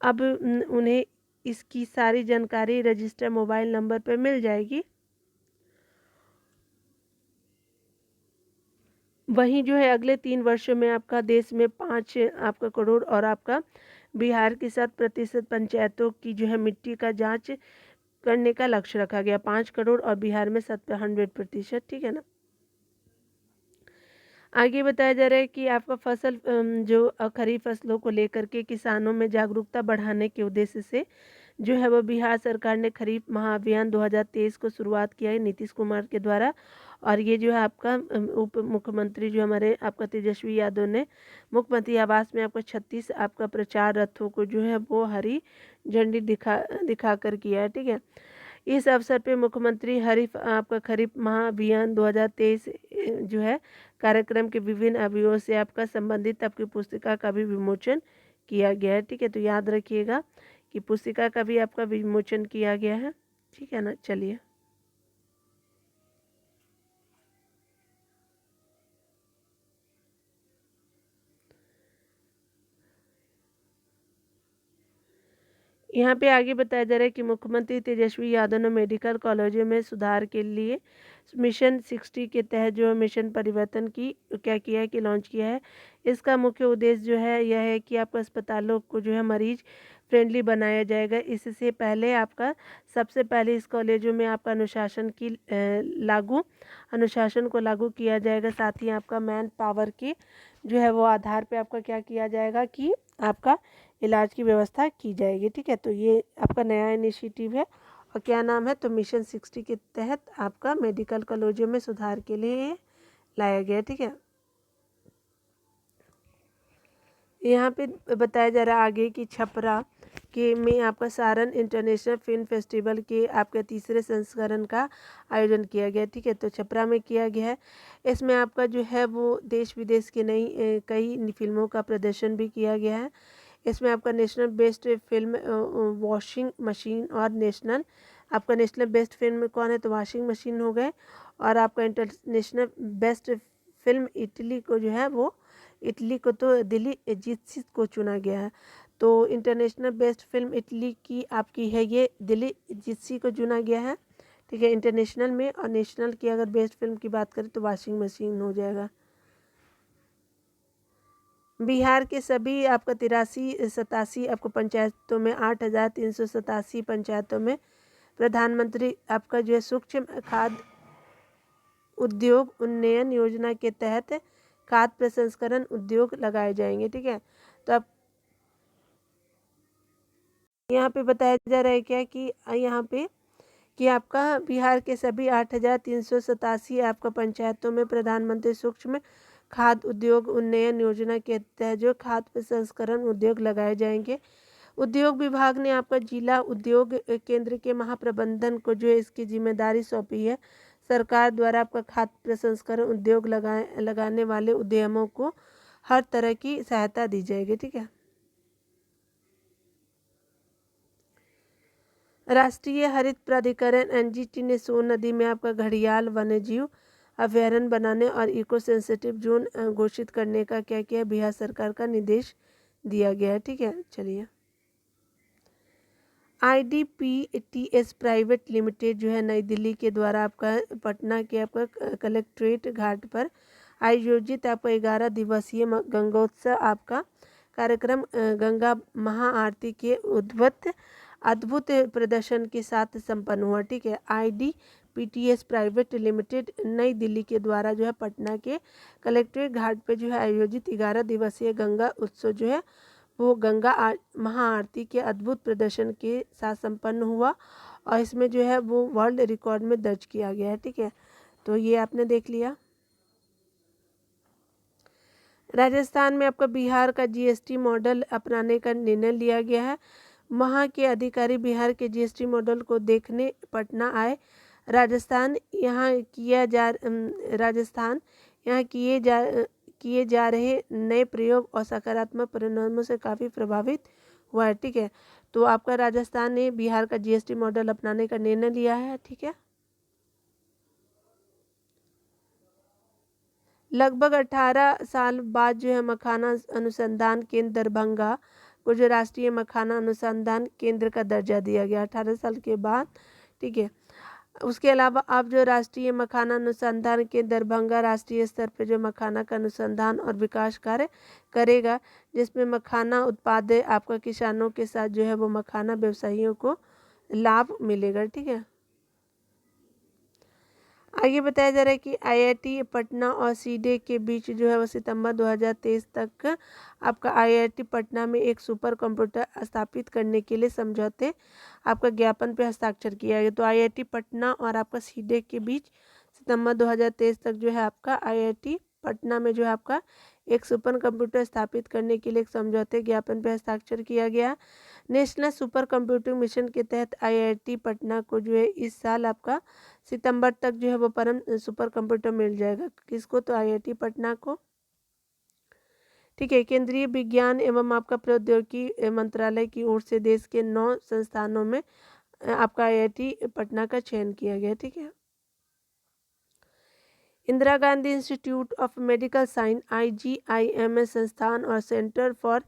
अब उन्हें इसकी सारी जानकारी रजिस्टर मोबाइल नंबर पर मिल जाएगी। वहीं जो है अगले 3 वर्षों में आपका देश में 5 आपका करोड़ और आपका बिहार की 7% पंचायतों की जो है मिट्टी का जांच करने का लक्ष्य रखा गया, 5 करोड़ और बिहार में 100%, ठीक है ना। आगे बताया जा रहा है कि आपका फसल जो खरीफ फसलों को लेकर के किसानों में जागरूकता बढ़ाने के उद्देश्य से जो है वो बिहार सरकार ने खरीफ महाअभियान 2023 को शुरुआत किया है नीतीश कुमार के द्वारा। और ये जो है आपका उप मुख्यमंत्री जो हमारे आपका तेजस्वी यादव ने मुख्यमंत्री आवास में आपका 36 आपका प्रचार रथों को जो है वो हरी झंडी दिखा कर किया है, ठीक है। इस अवसर पे मुख्यमंत्री आपका खरीफ महाअभियान 2023 जो है कार्यक्रम के विभिन्न अवयवों से आपका संबंधित आपकी पुस्तिका का भी विमोचन किया गया है, ठीक है। तो याद रखिएगा की पुस्तिका का भी आपका विमोचन किया गया है। ठीक है ना, चलिए। यहाँ पे आगे बताया जा रहा है कि मुख्यमंत्री तेजस्वी यादव ने मेडिकल कॉलेजों में सुधार के लिए मिशन 60 के तहत जो है मिशन परिवर्तन की क्या किया है कि लॉन्च किया है। इसका मुख्य उद्देश्य जो है यह है कि आपका अस्पतालों को जो है मरीज फ्रेंडली बनाया जाएगा। इससे पहले आपका सबसे पहले इस कॉलेजों में आपका अनुशासन को लागू किया जाएगा। साथ ही आपका मैन पावर के जो है वो आधार पे आपका क्या किया जाएगा कि आपका इलाज की व्यवस्था की जाएगी। ठीक है, तो ये आपका नया इनिशिएटिव है और क्या नाम है, तो मिशन 60 के तहत आपका मेडिकल कॉलेजों में सुधार के लिए लाया गया। ठीक है, यहाँ पे बताया जा रहा है आगे कि छपरा के में आपका सारण इंटरनेशनल फिल्म फेस्टिवल के आपके तीसरे संस्करण का आयोजन किया गया। ठीक है, तो छपरा में किया गया है। इसमें आपका जो है वो देश विदेश की नई कई फिल्मों का प्रदर्शन भी किया गया है। इसमें आपका national best film washing machine और नेशनल बेस्ट फिल्म कौन है, तो वॉशिंग मशीन हो गए। और आपका इंटरनेशनल बेस्ट फिल्म इटली को तो दिली एजित्सी को चुना गया है। तो इंटरनेशनल बेस्ट फिल्म इटली की आपकी है ये दिली एजित्सी को चुना गया है। ठीक है, इंटरनेशनल में। और नेशनल की अगर बेस्ट फिल्म की बात करें तो वॉशिंग मशीन हो जाएगा। बिहार के सभी आपका 87 आपको पंचायतों में 8,387 पंचायतों में प्रधानमंत्री आपका जो है सूक्ष्म खाद्य उद्योग उन्नयन योजना के तहत खाद्य प्रसंस्करण उद्योग लगाए जाएंगे। ठीक है, तो अब यहाँ पे बताया जा रहा है क्या कि यहाँ पे कि आपका बिहार के सभी 8,387 आपका पंचायतों में प्रधानमंत्री सूक्ष्म खाद्य उद्योग उन्नयन योजना के तहत जो खाद्य प्रसंस्करण उद्योग लगाए जाएंगे। उद्योग विभाग ने आपका जिला उद्योग केंद्र के महाप्रबंधन को जो है इसकी जिम्मेदारी सौंपी है। सरकार द्वारा आपका खाद्य प्रसंस्करण उद्योग लगाने वाले उद्यमों को हर तरह की सहायता दी जाएगी। ठीक है, राष्ट्रीय हरित प्राधिकरण एनजीटी ने सोन नदी में आपका घड़ियाल वन्यजीव अभयारण्य बनाने और इको सेंसिटिव जोन घोषित करने का क्या किया, बिहार सरकार का निर्देश दिया गया है। ठीक है, चलिए। IDPTS प्राइवेट लिमिटेड जो है नई दिल्ली के द्वारा आपका पटना के आपका कलेक्ट्रेट घाट पर आयोजित आपका 11 दिवसीय गंगोत्सव आपका कार्यक्रम गंगा महाआरती के अद्भुत प्रदर्शन के साथ संपन्न हुआ। ठीक है, IDPTS प्राइवेट लिमिटेड नई दिल्ली के द्वारा जो है पटना के कलेक्ट्रेट घाट पे जो है आयोजित 11 दिवसीय गंगा उत्सव जो है वो गंगा महाआरती के अद्भुत प्रदर्शन के साथ संपन्न हुआ और इसमें जो है वो वर्ल्ड रिकॉर्ड में दर्ज किया गया है। ठीक है, तो ये आपने देख लिया। राजस्थान में आपका बिहार का जीएसटी मॉडल अपनाने का निर्णय लिया गया है। वहाँ के अधिकारी बिहार के जीएसटी मॉडल को देखने पटना आए। राजस्थान यहाँ किए जा रहे नए प्रयोग और सकारात्मक परिणामों से काफ़ी प्रभावित हुआ है। ठीक है, तो आपका राजस्थान ने बिहार का जीएसटी मॉडल अपनाने का निर्णय लिया है। ठीक है, लगभग 18 साल बाद जो है मखाना अनुसंधान केंद्र दरभंगा को जो राष्ट्रीय मखाना अनुसंधान केंद्र का दर्जा दिया गया 18 साल के बाद। ठीक है, उसके अलावा अब जो राष्ट्रीय मखाना अनुसंधान केंद्र दरभंगा राष्ट्रीय स्तर पर जो मखाना का अनुसंधान और विकास कार्य करेगा, जिसमें मखाना उत्पादक आपका किसानों के साथ जो है वो मखाना व्यवसायियों को लाभ मिलेगा। ठीक है, आगे बताया जा रहा है कि IIT पटना और सीडे के बीच जो है वो सितंबर 2023 तक आपका IIT पटना में एक सुपर कंप्यूटर स्थापित करने के लिए समझौते आपका ज्ञापन पे हस्ताक्षर किया गया। तो IIT पटना और आपका सीडे के बीच सितंबर 2023 तक जो है आपका IIT पटना में जो है आपका एक सुपर कंप्यूटर स्थापित करने के लिए एक समझौते ज्ञापन पर हस्ताक्षर किया गया। नेशनल सुपर कंप्यूटिंग मिशन के तहत IIT पटना को जो है इस साल आपका सितंबर तक जो है वो परम सुपर कंप्यूटर मिल जाएगा। किसको, तो IIT पटना को। ठीक है। केंद्रीय विज्ञान एवं आपका प्रौद्योगिकी मंत्रालय की ओर से देश के 9 संस्थानों में आपका IIT पटना का चयन किया गया। ठीक है। Indira Gandhi institute of medical science IGIMS संस्थान और centre for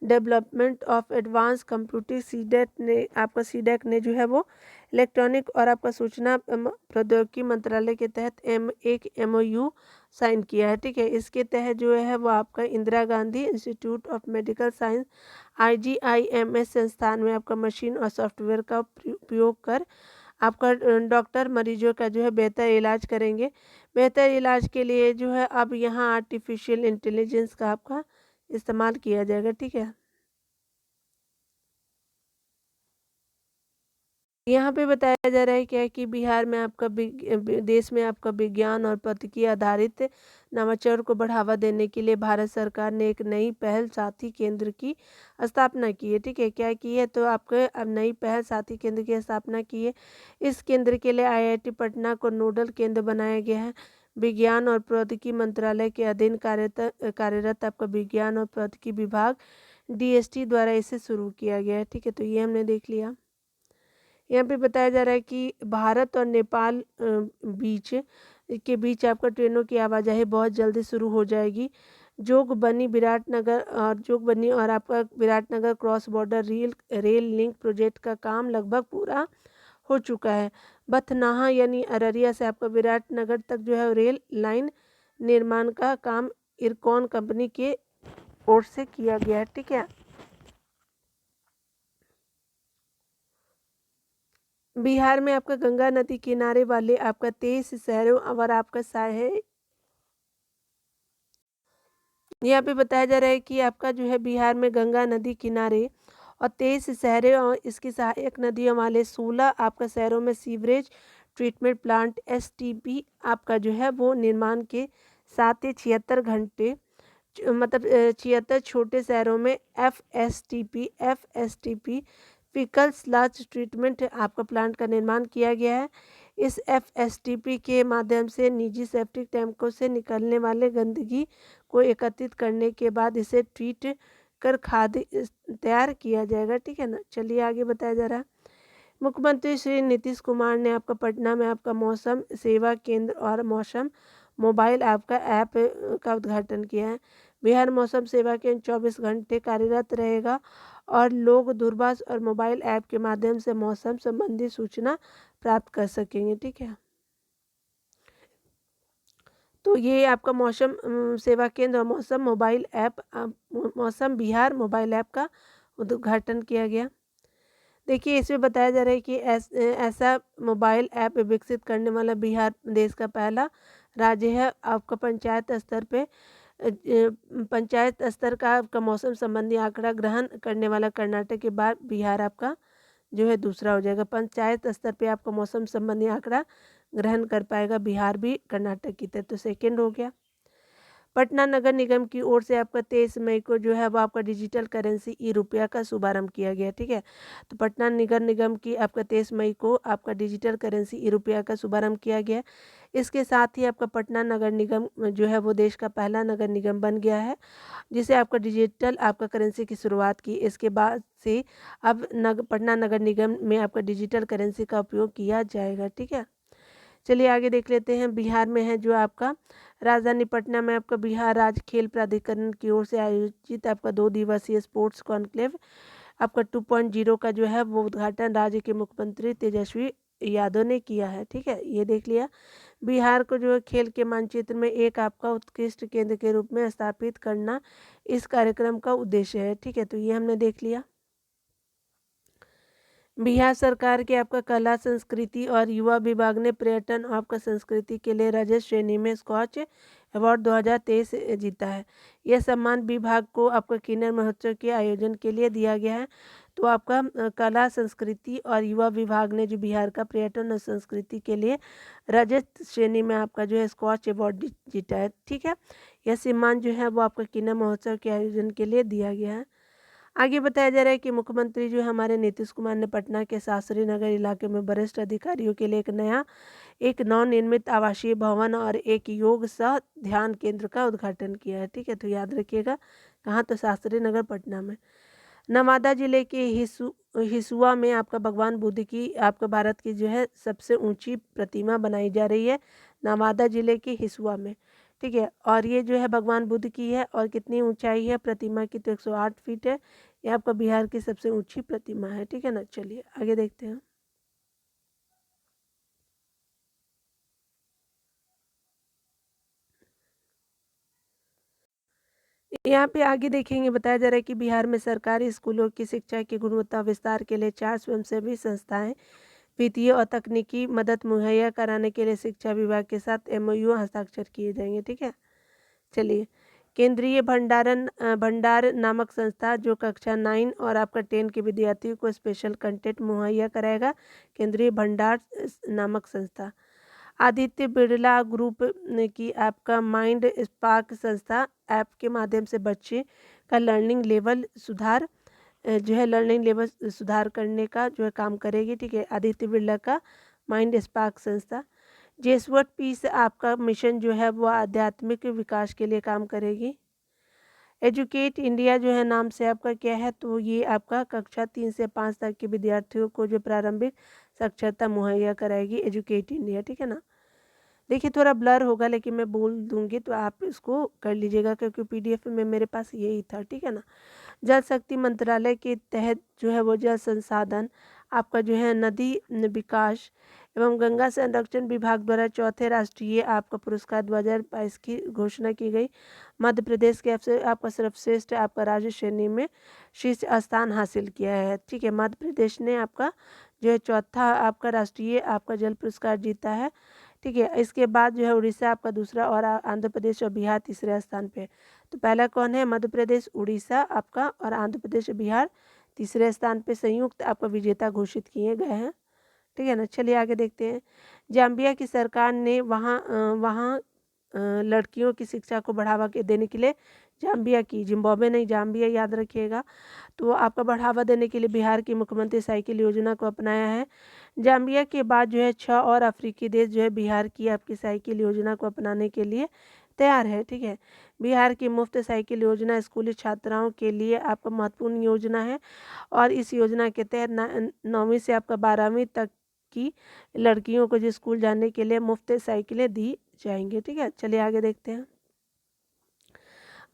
development of advance computing CDAC ने जो है वो इलेक्ट्रॉनिक और आपका सूचना प्रौद्योगिकी मंत्रालय के तहत एक MOU साइन किया है। ठीक है। इसके तहत जो है वो आपका Indira Gandhi institute of medical science IGIMS संस्थान में आपका मशीन और सॉफ्टवेयर का उपयोग कर आपका डॉक्टर मरीजों का जो है बेहतर इलाज करेंगे। बेहतर इलाज के लिए जो है अब यहाँ आर्टिफिशियल इंटेलिजेंस का आपका इस्तेमाल किया जाएगा। ठीक है। यहाँ पे बताया जा रहा है क्या है कि बिहार में आपका देश में आपका विज्ञान और प्रौद्योगिकी आधारित नवाचार को बढ़ावा देने के लिए भारत सरकार ने एक नई पहल साथी केंद्र की स्थापना की है। ठीक है। क्या की है, तो आपको अब नई पहल साथी केंद्र की स्थापना की है। इस केंद्र के लिए IIT पटना को नोडल केंद्र बनाया गया है। विज्ञान और प्रौद्योगिकी मंत्रालय के अधीन कार्यरत आपका विज्ञान और प्रौद्योगिकी विभाग DST द्वारा इसे शुरू किया गया है। ठीक है। तो ये हमने देख लिया। यहाँ पे बताया जा रहा है कि भारत और नेपाल बीच आपका ट्रेनों की आवाजाही बहुत जल्दी शुरू हो जाएगी। जोगबनी और आपका Viratnagar cross border rail link project का काम लगभग पूरा हो चुका है। बथनाहा यानी अररिया से आपका विराटनगर तक जो है रेल लाइन निर्माण का काम इरकॉन कंपनी के ओर से किया गया है। ठीक है। बिहार में आपका गंगा नदी किनारे वाले आपका 23 शहरों और आपका यहाँ पे बताया जा रहा है कि आपका जो है बिहार में गंगा नदी किनारे और 23 शहरों और इसकी सहायक नदियों वाले 16 आपका शहरों में सीवरेज ट्रीटमेंट प्लांट STP आपका जो है वो निर्माण के साथ ही 76 घंटे मतलब 76 छोटे शहरों में FSTP फीकल स्लज ट्रीटमेंट आपका प्लांट का निर्माण किया गया है। इस FSTP के माध्यम से निजी सेप्टिक टैंकों से निकलने वाले गंदगी को एकत्रित करने के बाद इसे ट्रीट कर खाद तैयार किया जाएगा। ठीक है ना। चलिए आगे बताया जा रहा है। मुख्यमंत्री श्री नीतीश कुमार ने आपका पटना में आपका मौसम सेवा केंद्र और मौसम मोबाइल ऐप का उद्घाटन किया है। बिहार मौसम सेवा केंद्र 24 घंटे कार्यरत रहेगा और लोग दूरभाष और मोबाइल ऐप के माध्यम से मौसम संबंधी सूचना प्राप्त कर सकेंगे। ठीक है। तो ये आपका मौसम सेवा केंद्र और मौसम बिहार मोबाइल ऐप का उद्घाटन किया गया। देखिए इसमें बताया जा रहा है कि ऐसा मोबाइल ऐप विकसित करने वाला बिहार देश का पहला राज्य है। आपका पंचायत स्तर का आपका मौसम संबंधी आंकड़ा ग्रहण करने वाला कर्नाटक के बाद बिहार आपका जो है दूसरा हो जाएगा। पंचायत स्तर पे आपका मौसम संबंधी आंकड़ा ग्रहण कर पाएगा बिहार भी कर्नाटक की तरह, तो सेकेंड हो गया। पटना नगर निगम की ओर से आपका 23 मई को जो है वो आपका डिजिटल करेंसी ₹1 का शुभारंभ किया गया। ठीक है। तो पटना नगर निगम की आपका 23 मई को आपका डिजिटल करेंसी ₹1 का शुभारंभ किया गया। इसके साथ ही आपका पटना नगर निगम जो है वो देश का पहला नगर निगम बन गया है जिसे आपका डिजिटल आपका करेंसी की शुरुआत की। इसके बाद से अब पटना नगर निगम में आपका डिजिटल करेंसी का उपयोग किया जाएगा। ठीक है। चलिए आगे देख लेते हैं। बिहार में है जो आपका राजधानी पटना में आपका बिहार राज्य खेल प्राधिकरण की ओर से आयोजित आपका 2 दिवसीय स्पोर्ट्स कॉन्क्लेव आपका 2.0 का जो है वो उद्घाटन राज्य के मुख्यमंत्री तेजस्वी यादव ने किया है। ठीक है। ये देख लिया। बिहार को जो है खेल के मानचित्र में एक आपका उत्कृष्ट केंद्र के रूप में स्थापित करना इस कार्यक्रम का उद्देश्य है। ठीक है। तो ये हमने देख लिया। बिहार सरकार के आपका कला संस्कृति और युवा विभाग ने पर्यटन और आपका संस्कृति के लिए रजत श्रेणी में स्कॉच अवार्ड 2023 जीता है। यह सम्मान विभाग को आपका किन्नर महोत्सव के आयोजन के लिए दिया गया है। तो आपका कला संस्कृति और युवा विभाग ने जो बिहार का पर्यटन और संस्कृति के लिए रजत श्रेणी में आपका जो है स्कॉच अवार्ड जीता है। ठीक है। यह सम्मान जो है वो आपका किन्नर महोत्सव के आयोजन के लिए दिया गया है। आगे बताया जा रहा है कि मुख्यमंत्री जो है हमारे नीतीश कुमार ने पटना के शास्त्री नगर इलाके में वरिष्ठ अधिकारियों के लिए एक नवनिर्मित आवासीय भवन और एक योग सह ध्यान केंद्र का उद्घाटन किया है। ठीक है, तो याद रखिएगा कहाँ, तो शास्त्री नगर पटना में। नवादा जिले के हिसुआ में आपका भगवान बुद्ध की आपका भारत की जो है सबसे ऊंची प्रतिमा बनाई जा रही है, नवादा जिले के हिसुआ में। ठीक है, और ये जो है भगवान बुद्ध की है और कितनी ऊंचाई है प्रतिमा की, तो 108 फीट है। ये आपका बिहार की सबसे ऊंची प्रतिमा है। ठीक है ना, चलिए आगे देखते हैं। यहाँ पे आगे देखेंगे, बताया जा रहा है कि बिहार में सरकारी स्कूलों की शिक्षा की गुणवत्ता विस्तार के लिए 4 स्वयंसेवी संस्थाएं वित्तीय और तकनीकी मदद मुहैया कराने के लिए शिक्षा विभाग के साथ एमओयू हस्ताक्षर किए जाएंगे। ठीक है, चलिए। केंद्रीय भंडार नामक संस्था जो कक्षा 9 और आपका 10 के विद्यार्थियों को स्पेशल कंटेंट मुहैया कराएगा, केंद्रीय भंडार नामक संस्था। आदित्य बिरला ग्रुप की आपका माइंड स्पार्क संस्था ऐप के माध्यम से बच्चे का लर्निंग लेवल सुधार करने का जो है काम करेगी। ठीक है, आदित्य बिरला का माइंड स्पार्क संस्था। जेसवर्ट पीस आपका मिशन जो है वो आध्यात्मिक विकास के लिए काम करेगी। एजुकेट इंडिया जो है नाम से आपका क्या है, तो ये आपका कक्षा 3 से 5 तक के विद्यार्थियों को जो प्रारंभिक साक्षरता मुहैया कराएगी, एजुकेट इंडिया। ठीक है ना, देखिए थोड़ा ब्लर होगा लेकिन मैं बोल दूंगी तो आप इसको कर लीजिएगा, क्योंकि पीडीएफ में मेरे पास यही था। ठीक है ना, जल शक्ति मंत्रालय के तहत जो है वो जल संसाधन आपका जो है नदी विकास एवं गंगा संरक्षण विभाग द्वारा चौथे राष्ट्रीय आपका पुरस्कार 2022 की घोषणा की गई। मध्य प्रदेश के अफसर आपका सर्वश्रेष्ठ आपका राज्य श्रेणी में शीर्ष स्थान हासिल किया है। ठीक है, मध्य प्रदेश ने आपका जो है चौथा आपका राष्ट्रीय आपका जल पुरस्कार जीता है। ठीक है, इसके बाद जो है उड़ीसा आपका दूसरा और आंध्र प्रदेश और बिहार तीसरे स्थान पे। तो पहला कौन है, मध्य प्रदेश, उड़ीसा आपका और आंध्र प्रदेश बिहार तीसरे स्थान पे संयुक्त आपका विजेता घोषित किए गए हैं। ठीक है ना, चलिए आगे देखते हैं। जाम्बिया की सरकार ने वहाँ लड़कियों की शिक्षा को बढ़ावा देने के लिए जाम्बिया की, जिम्बाब्वे नहीं जाम्बिया याद रखिएगा, तो आपका बढ़ावा देने के लिए बिहार की मुख्यमंत्री साइकिल योजना को अपनाया है। जाम्बिया के बाद जो है 6 और अफ्रीकी देश जो है बिहार की आपकी साइकिल योजना को अपनाने के लिए तैयार है। ठीक है, बिहार की मुफ्त साइकिल योजना स्कूली छात्राओं के लिए आपका महत्वपूर्ण योजना है और इस योजना के तहत 9वीं से आपका 12वीं तक की लड़कियों को जो स्कूल जाने के लिए मुफ्त साइकिलें दी जाएंगी। ठीक है, चलिए आगे देखते हैं।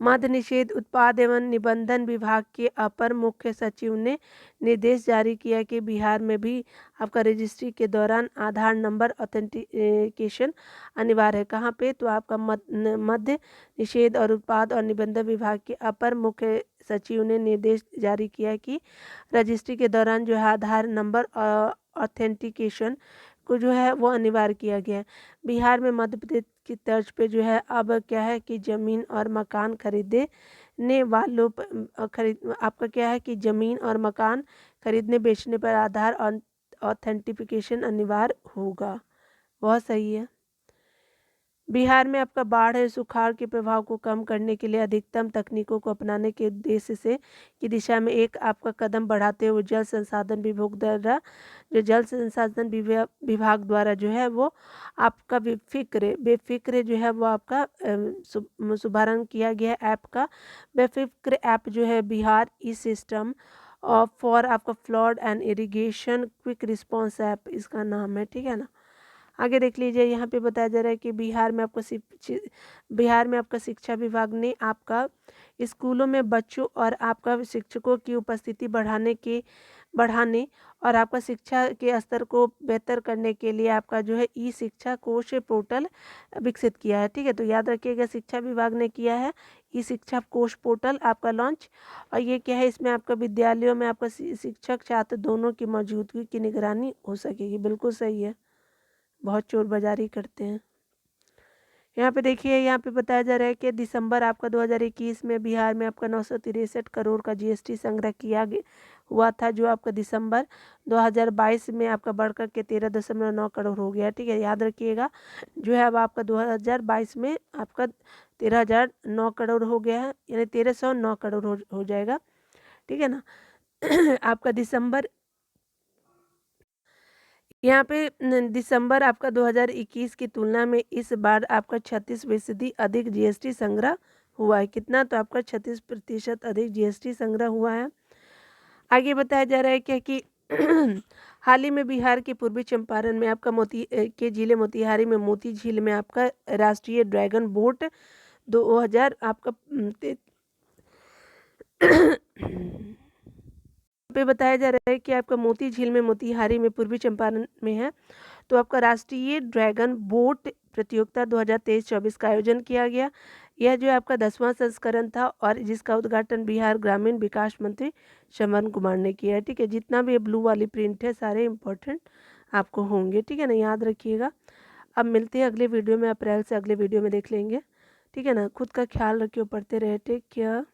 मद निषेध उत्पाद एवं निबंधन विभाग के अपर मुख्य सचिव ने निर्देश जारी किया कि बिहार में भी आपका रजिस्ट्री के दौरान आधार नंबर ऑथेंटिकेशन अनिवार्य है। कहाँ पे, तो आपका मद्य निषेध और उत्पाद और निबंधन विभाग के अपर मुख्य सचिव ने निर्देश जारी किया कि रजिस्ट्री के दौरान जो है आधार नंबर ऑथेंटिकेशन को जो है वो अनिवार्य किया गया है। बिहार में मध्य प्रदेश की तर्ज पे जो है अब क्या है कि ज़मीन और मकान खरीदने वालों खरीद आपका क्या है कि ज़मीन और मकान खरीदने बेचने पर आधार ऑथेंटिफिकेशन अनिवार्य होगा। बहुत सही है। बिहार में आपका बाढ़ है सुखाड़ के प्रभाव को कम करने के लिए अधिकतम तकनीकों को अपनाने के उद्देश्य से की दिशा में एक आपका कदम बढ़ाते हुए जल संसाधन विभाग द्वारा जो है वो आपका बेफिक्र जो है वो आपका शुभारंभ किया गया ऐप का। बेफिक्र ऐप जो है बिहार ई सिस्टम फॉर आपका flood and irrigation quick response app इसका नाम है। ठीक है ना, आगे देख लीजिए। यहाँ पे बताया जा रहा है कि बिहार में आपका शिक्षा विभाग ने आपका स्कूलों में बच्चों और आपका शिक्षकों की उपस्थिति बढ़ाने और आपका शिक्षा के स्तर को बेहतर करने के लिए आपका जो है ई शिक्षा कोश पोर्टल विकसित किया है। ठीक है, तो याद रखिएगा शिक्षा विभाग ने किया है ई शिक्षा कोश पोर्टल आपका लॉन्च। और ये क्या है, इसमें आपका विद्यालयों में आपका शिक्षक छात्र दोनों की मौजूदगी की निगरानी हो सकेगी। बिल्कुल सही है, बहुत चोर बाजारी करते हैं। यहाँ पे देखिए, यहाँ पे बताया जा रहा है कि दिसंबर आपका 2021 में बिहार में आपका 963 करोड़ का जीएसटी संग्रह हुआ था, जो आपका दिसंबर 2022 में आपका बढ़कर के 13.9 करोड़ हो गया। ठीक है, याद रखिएगा जो है अब आपका 2022 में आपका 13,009 करोड़ हो गया है, यानी 1309 करोड़ हो जाएगा। ठीक है ना। आपका दिसंबर, यहाँ पे दिसंबर आपका 2021 की तुलना में इस बार आपका 36% अधिक जीएसटी संग्रह हुआ है। कितना? तो आपका 36% अधिक जीएसटी संग्रह हुआ है। आगे बताया जा रहा है क्या कि हाल ही में बिहार के पूर्वी चंपारण में आपका के जिले मोतिहारी में मोती झील में आपका राष्ट्रीय ड्रैगन बोट 2000 आपका पे बताया जा रहा है कि आपका मोती झील में मोतिहारी में पूर्वी चंपारण में है, तो आपका राष्ट्रीय ड्रैगन बोट प्रतियोगिता 2023-24 का आयोजन किया गया। यह जो है आपका 10वां संस्करण था और जिसका उद्घाटन बिहार ग्रामीण विकास मंत्री श्रवण कुमार ने किया है। ठीक है, जितना भी ये ब्लू वाली प्रिंट है सारे इंपॉर्टेंट आपको होंगे। ठीक है ना, याद रखिएगा। अब मिलते हैं अगले वीडियो में, अप्रैल से अगले वीडियो में देख लेंगे। ठीक है ना, खुद का ख्याल रखिए, पढ़ते रहे, टेक केयर।